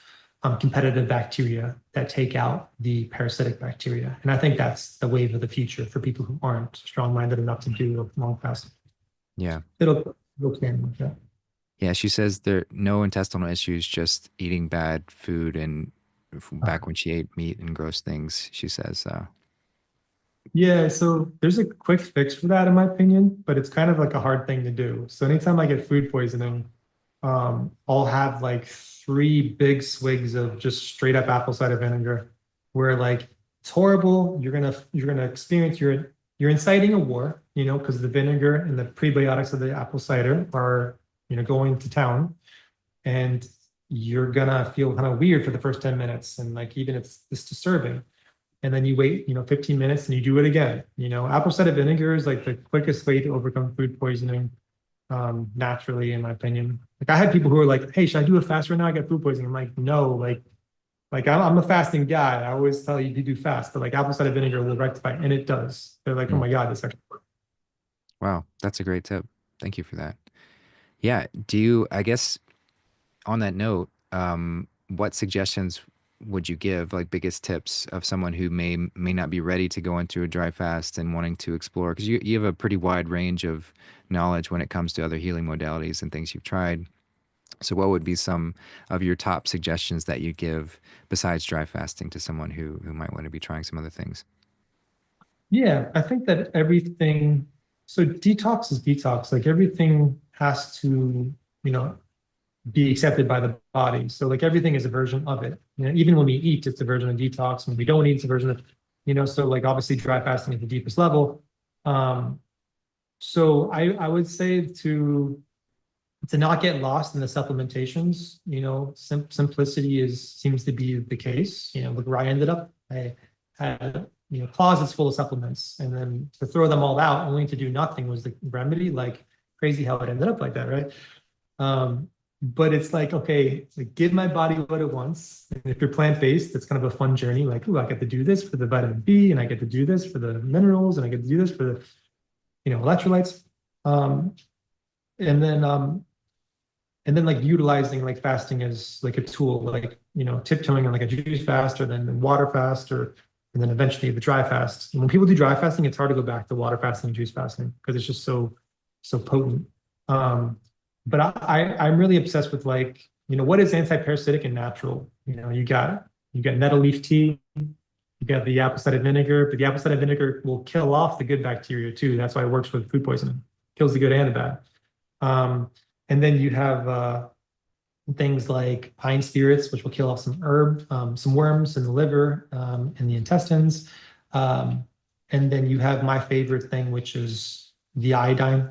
competitive bacteria that take out the parasitic bacteria. And I think that's the wave of the future for people who aren't strong-minded enough to do a long fast. Yeah. It'll stand with that. Yeah, she says there no intestinal issues, just eating bad food and back when she ate meat and gross things, she says. Yeah, so there's a quick fix for that, in my opinion, but it's kind of like a hard thing to do. So anytime I get food poisoning, I'll have like 3 big swigs of just straight up apple cider vinegar, where like it's horrible. You're gonna experience you're inciting a war, because the vinegar and the prebiotics of the apple cider are going to town, and you're gonna feel kind of weird for the first 10 minutes, and like even it's disturbing. And then you wait, 15 minutes and you do it again. Apple cider vinegar is like the quickest way to overcome food poisoning, naturally, in my opinion. Like I had people who were like, "Hey, should I do a fast right now? I got food poisoning." I'm like, "No, like I'm a fasting guy. I always tell you to do fast, but like apple cider vinegar will rectify, and it does." They're like, "Oh Mm. my God, this actually works." Wow, that's a great tip. Thank you for that. Yeah, do you, I guess on that note, what suggestions would you give, like biggest tips of someone who may not be ready to go into a dry fast and wanting to explore? Because you have a pretty wide range of knowledge when it comes to other healing modalities and things you've tried. So what would be some of your top suggestions that you give besides dry fasting to someone who might want to be trying some other things? Yeah, I think that everything, so detox is detox. Like everything has to, you know, be accepted by the body. So like everything is a version of it. Even when we eat, it's a version of detox. When we don't eat, it's a version of, so like obviously dry fasting at the deepest level. Um, so I would say to not get lost in the supplementations. Simplicity seems to be the case. Look where I ended up. I had closets full of supplements, and then to throw them all out only to do nothing was the remedy. Like crazy how it ended up like that, right? Um, but it's like, okay, like give my body what it wants. And if you're plant-based, it's kind of a fun journey. Like, oh, I get to do this for the vitamin B, and I get to do this for the minerals, and I get to do this for the, electrolytes. Um, and then like utilizing like fasting as like a tool, like tiptoeing on like a juice fast or then water fast and then eventually the dry fast. And when people do dry fasting, it's hard to go back to water fasting and juice fasting because it's just so potent. um but I'm really obsessed with like what is anti-parasitic and natural. You got nettle leaf tea, you got the apple cider vinegar, but the apple cider vinegar will kill off the good bacteria too. That's why it works with food poisoning, kills the good and the bad. um and then you have things like pine spirits, which will kill off some worms in the liver, and the intestines. Um, and then you have my favorite thing, which is the iodine,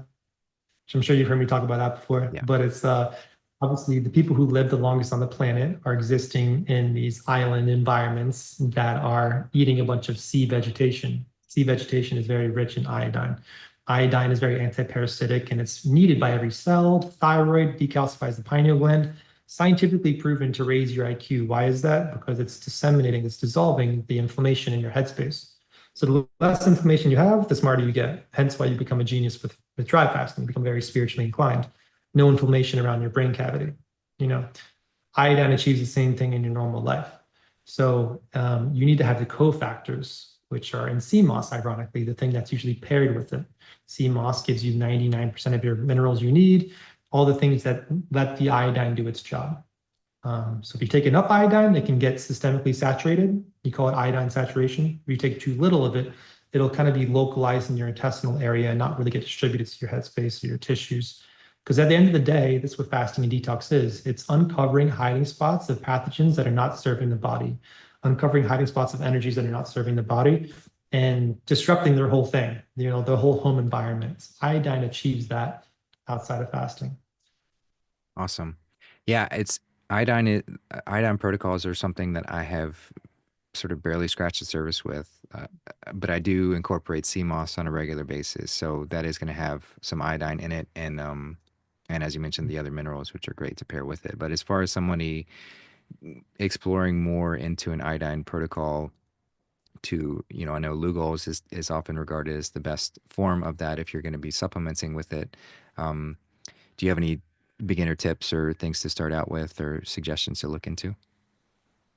which I'm sure you've heard me talk about that before. Yeah. But it's obviously the people who live the longest on the planet are existing in these island environments that are eating a bunch of sea vegetation. Sea vegetation is very rich in iodine. Iodine is very anti-parasitic and it's needed by every cell. Thyroid decalcifies the pineal gland. Scientifically proven to raise your IQ. Why is that? Because it's disseminating, it's dissolving the inflammation in your headspace. So the less inflammation you have, the smarter you get. Hence why you become a genius with dry fasting. You become very spiritually inclined. No inflammation around your brain cavity. You know, iodine achieves the same thing in your normal life. So you need to have the cofactors which are in sea moss, ironically, the thing that's usually paired with it. Sea moss gives you 99% of your minerals you need, all the things that let the iodine do its job. So if you take enough iodine, it can get systemically saturated. You call it iodine saturation. If you take too little of it, it'll kind of be localized in your intestinal area and not really get distributed to your headspace or your tissues. Because at the end of the day, that's what fasting and detox is. It's uncovering hiding spots of pathogens that are not serving the body, uncovering hiding spots of energies that are not serving the body, and disrupting their whole thing, the whole home environment. Iodine achieves that outside of fasting. Awesome. Yeah, it's iodine. Iodine protocols are something that I have sort of barely scratched the surface with, but I do incorporate sea moss on a regular basis, so that is going to have some iodine in it, and as you mentioned, the other minerals, which are great to pair with it. But as far as somebody exploring more into an iodine protocol, I know Lugol's is often regarded as the best form of that if you're going to be supplementing with it. Um, do you have any beginner tips or things to start out with or suggestions to look into?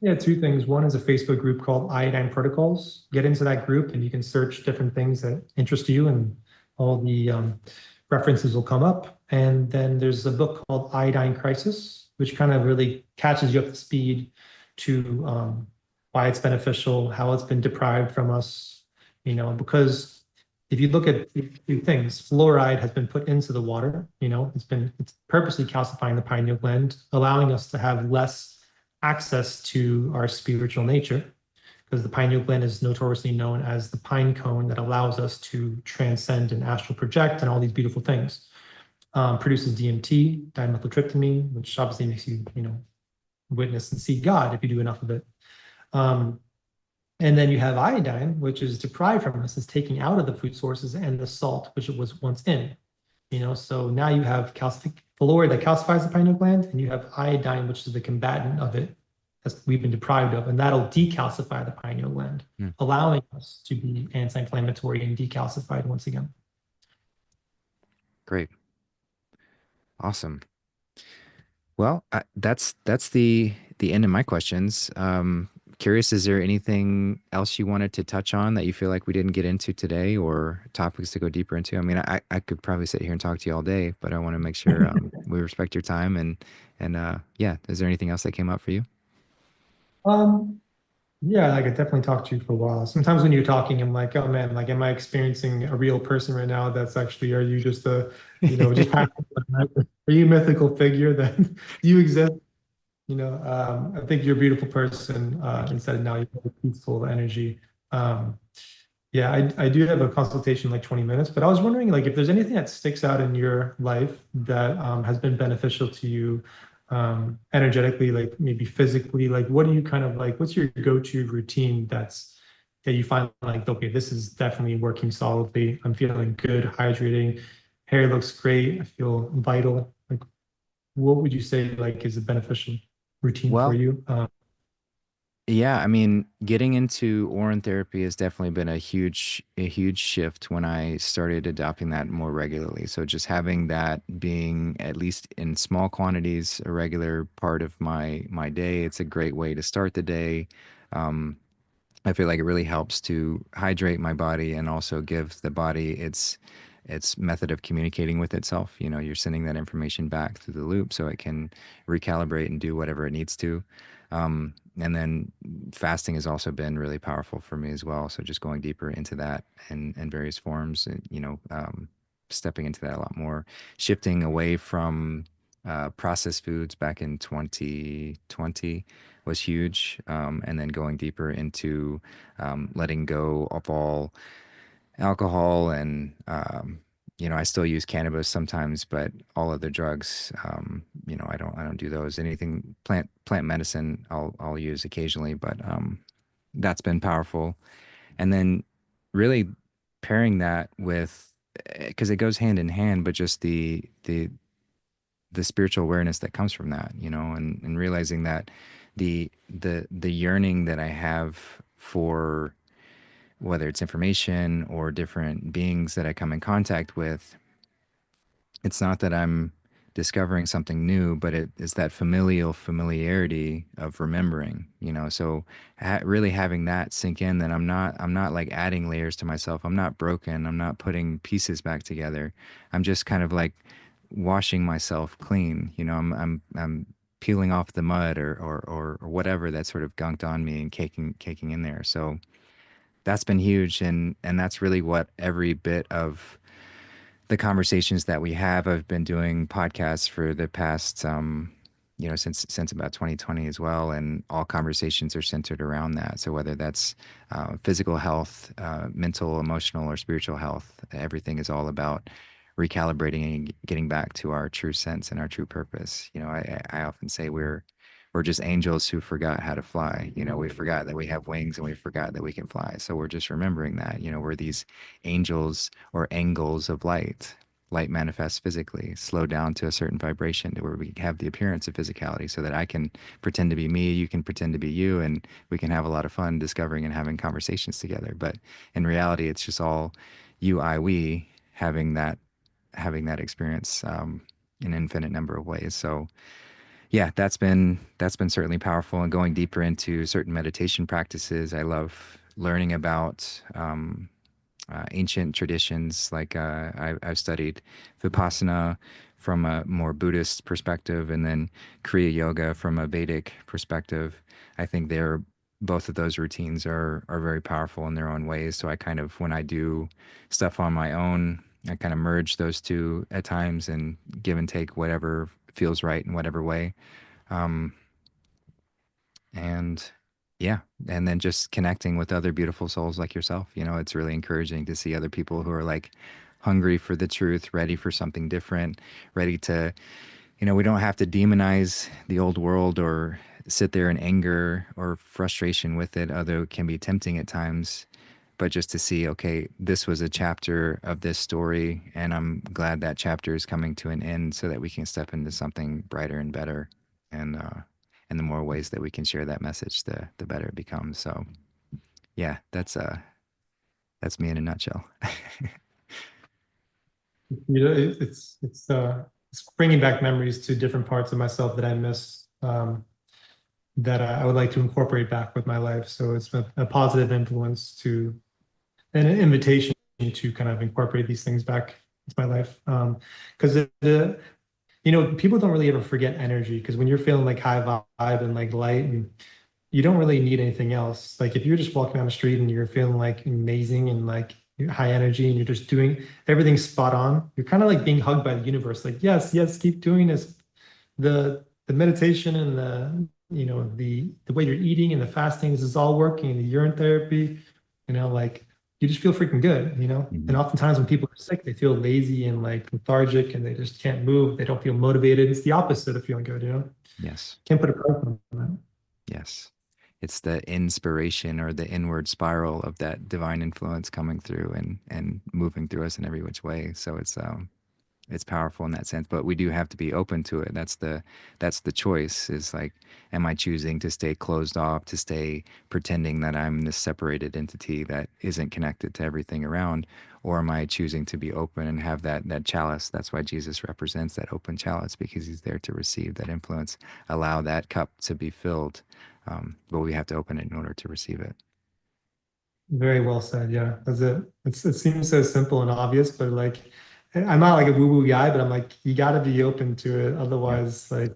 Yeah, two things. One is a Facebook group called Iodine Protocols. Get into that group and you can search different things that interest you, and all the references will come up. And then there's a book called Iodine Crisis, which kind of really catches you up to speed to why it's beneficial, how it's been deprived from us, because if you look at two things, fluoride has been put into the water, it's purposely calcifying the pineal gland, allowing us to have less access to our spiritual nature, because the pineal gland is notoriously known as the pine cone that allows us to transcend and astral project and all these beautiful things. Produces DMT, dimethyltryptamine, which obviously makes you, witness and see God if you do enough of it. Um, and then you have iodine, which is deprived from us, is taking out of the food sources, and the salt, which it was once in. So now you have fluoride that calcifies the pineal gland, and you have iodine, which is the combatant of it, as we've been deprived of, and that'll decalcify the pineal gland, Hmm. allowing us to be anti-inflammatory and decalcified once again. Great. Awesome. Well, that's the end of my questions. Curious, is there anything else you wanted to touch on that you feel like we didn't get into today, or topics to go deeper into? I mean, I could probably sit here and talk to you all day, but I want to make sure we respect your time, and yeah, is there anything else that came up for you? Um, yeah, I could definitely talk to you for a while. Sometimes when you're talking, I'm like, oh man, like, am I experiencing a real person right now? That's actually, are you just just are you a mythical figure that do you exist? I think you're a beautiful person. Instead of now, you have a peaceful energy. Um, yeah, I do have a consultation in like 20 minutes, but I was wondering, like, if there's anything that sticks out in your life that has been beneficial to you, energetically, like maybe physically, like what do you kind of like, what's your go-to routine that you find like, okay, this is definitely working solidly. I'm feeling good, hydrating, hair looks great, I feel vital. Like, what would you say like is a beneficial routine for Well, you? yeah, I mean, getting into Orin therapy has definitely been a huge shift when I started adopting that more regularly. So just having that being at least in small quantities a regular part of my day, it's a great way to start the day. Um, I feel like it really helps to hydrate my body and also give the body its method of communicating with itself. You're sending that information back through the loop so it can recalibrate and do whatever it needs to. And then fasting has also been really powerful for me as well. So just going deeper into that in various forms, and stepping into that a lot more, shifting away from processed foods back in 2020 was huge. And then going deeper into letting go of all alcohol and I still use cannabis sometimes, but all other drugs, I don't do those. Anything plant medicine, I'll use occasionally, but that's been powerful. And then really pairing that with, because it goes hand in hand, but just the spiritual awareness that comes from that, and realizing that the yearning that I have for whether it's information or different beings that I come in contact with, it's not that I'm discovering something new, but it is that familiarity of remembering, So really having that sink in, that I'm not like adding layers to myself. I'm not broken. I'm not putting pieces back together. I'm just kind of like washing myself clean. I'm peeling off the mud or whatever that sort of gunked on me and caking in there. So that's been huge, and that's really what every bit of the conversations that we have. I've been doing podcasts for the past, since about 2020 as well, and all conversations are centered around that. So whether that's physical health, mental, emotional, or spiritual health, everything is all about recalibrating and getting back to our true sense and our true purpose. I often say we're just angels who forgot how to fly. We forgot that we have wings and we forgot that we can fly. So we're just remembering that, we're these angels or angles of light. Light manifests physically, slow down to a certain vibration to where we have the appearance of physicality, so that I can pretend to be me, you can pretend to be you, and we can have a lot of fun discovering and having conversations together. But in reality, it's just all you, I, we having that experience in an infinite number of ways. So yeah, that's been certainly powerful, and going deeper into certain meditation practices. I love learning about ancient traditions. Like I've studied Vipassana from a more Buddhist perspective, and then Kriya Yoga from a Vedic perspective. I think both of those routines are very powerful in their own ways. So I kind of, when I do stuff on my own, I kind of merge those two at times and give and take whatever feels right in whatever way. Um, and yeah, and then just connecting with other beautiful souls like yourself. It's really encouraging to see other people who are like hungry for the truth, ready for something different, ready to, we don't have to demonize the old world or sit there in anger or frustration with it, although it can be tempting at times. But just to see, okay, this was a chapter of this story, and I'm glad that chapter is coming to an end so that we can step into something brighter and better. And the more ways that we can share that message, the better it becomes. So yeah, that's me in a nutshell. It's bringing back memories to different parts of myself that I miss, that I would like to incorporate back with my life. So it's a positive influence to, and an invitation to kind of incorporate these things back into my life. Because people don't really ever forget energy, because when you're feeling like high vibe and like light, and you don't really need anything else. Like if you're just walking down the street and you're feeling like amazing and like high energy, and you're just doing everything spot on, you're kind of like being hugged by the universe. Like, yes, yes, keep doing this. The meditation and the way you're eating and the fasting, this is all working, the urine therapy, like you just feel freaking good, And Mhm. oftentimes when people are sick, they feel lazy and like lethargic and they just can't move. They don't feel motivated. It's the opposite of feeling good. Yes. Can't put a price on that. Yes. It's the inspiration or the inward spiral of that divine influence coming through and moving through us in every which way. So it's powerful in that sense, but we do have to be open to it. That's the choice, is like, am I choosing to stay closed off, to stay pretending that I'm this separated entity that isn't connected to everything around, or am I choosing to be open and have that chalice? That's why Jesus represents that open chalice, because he's there to receive that influence, allow that cup to be filled, but we have to open it in order to receive it. Very well said. Yeah, that's it. It seems so simple and obvious, but like, I'm not like a woo-woo guy, but I'm like, you got to be open to it. Yeah. Otherwise, like,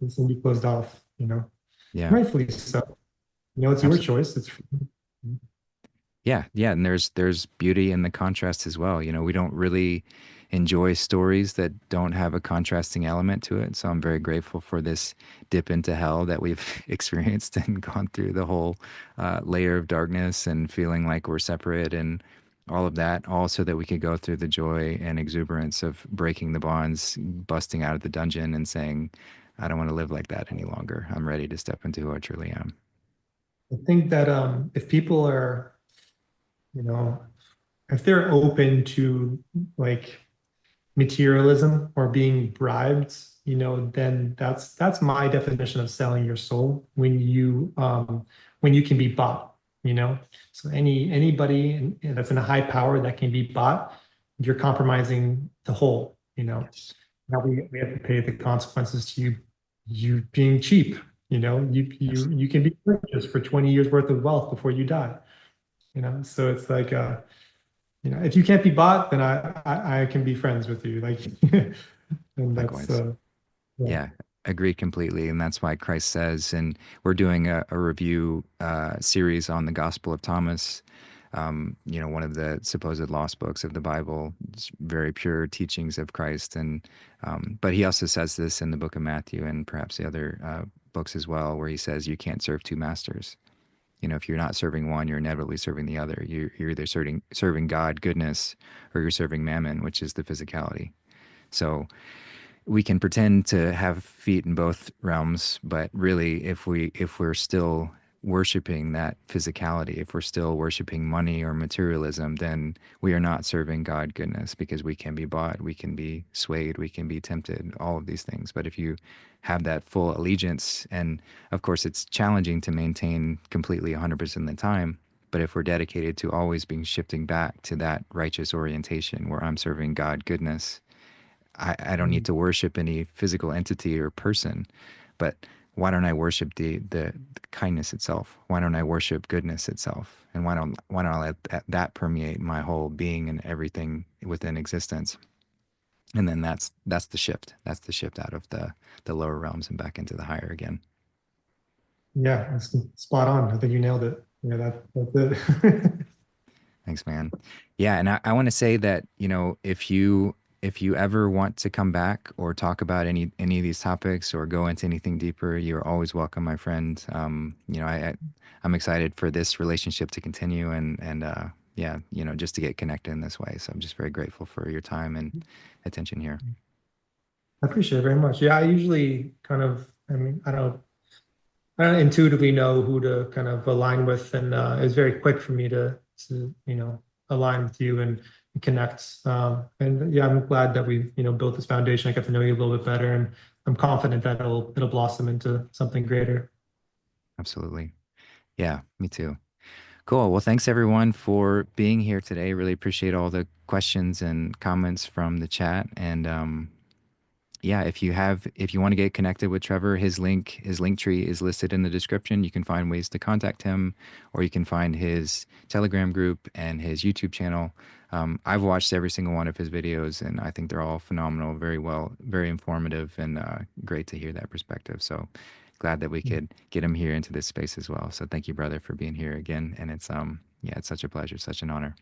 it's gonna be closed off. Yeah. Rightfully so. It's your Absolutely. choice. It's Yeah, yeah, and there's beauty in the contrast as well. We don't really enjoy stories that don't have a contrasting element to it. So I'm very grateful for this dip into hell that we've experienced and gone through the whole layer of darkness and feeling like we're separate and all of that, all so that we could go through the joy and exuberance of breaking the bonds, busting out of the dungeon and saying, I don't want to live like that any longer. I'm ready to step into who I truly am. I think that if people are, you know, if they're open to like materialism or being bribed, then that's my definition of selling your soul, when you can be bought, you know. So that's in a high power that can be bought, you're compromising the whole. Yes. Now we have to pay the consequences to you being cheap. You can be purchased for 20 years worth of wealth before you die. So it's like if you can't be bought, then I can be friends with you. Like and that's Likewise. yeah. Yeah, agreed completely. And that's why Christ says, and we're doing a review series on the Gospel of Thomas, one of the supposed lost books of the Bible. It's very pure teachings of Christ. And but he also says this in the book of Matthew and perhaps the other books as well, where he says you can't serve two masters. If you're not serving one, you're inevitably serving the other. You're either serving God, goodness, or you're serving mammon, which is the physicality. So we can pretend to have feet in both realms, but really if we're still worshiping that physicality, if we're still worshiping money or materialism, then we are not serving God goodness, because we can be bought, we can be swayed, we can be tempted, all of these things. But if you have that full allegiance, and of course it's challenging to maintain completely 100% of the time, but if we're dedicated to always being shifting back to that righteous orientation where I'm serving God goodness, I don't need to worship any physical entity or person, but why don't I worship the kindness itself? Why don't I worship goodness itself? And why don't I let that permeate my whole being and everything within existence? And then that's the shift. That's the shift out of the lower realms and back into the higher again. Yeah, that's spot on. I think you nailed it. Yeah, that's it. Thanks, man. Yeah, and I want to say that, if you ever want to come back or talk about any of these topics or go into anything deeper, you're always welcome, my friend. I'm excited for this relationship to continue, and yeah, just to get connected in this way. So I'm just very grateful for your time and attention here. I appreciate it very much. Yeah, I usually I don't intuitively know who to kind of align with, and it was very quick for me to align with you and connect. And yeah, I'm glad that we built this foundation. I got to know you a little bit better, and I'm confident that it'll blossom into something greater. Absolutely. Yeah, me too. Cool. Well, thanks everyone for being here today. Really appreciate all the questions and comments from the chat. And yeah, if you want to get connected with Trevor, his link tree is listed in the description. You can find ways to contact him, or you can find his Telegram group and his YouTube channel. I've watched every single one of his videos, and I think they're all phenomenal, very informative, and great to hear that perspective. So glad that we could get him here into this space as well. So thank you, brother, for being here again. And it's yeah, it's such a pleasure, such an honor.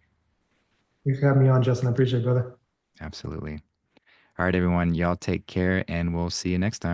Thanks for having me on, Justin. I appreciate it, brother. Absolutely. All right, everyone, y'all take care, and we'll see you next time.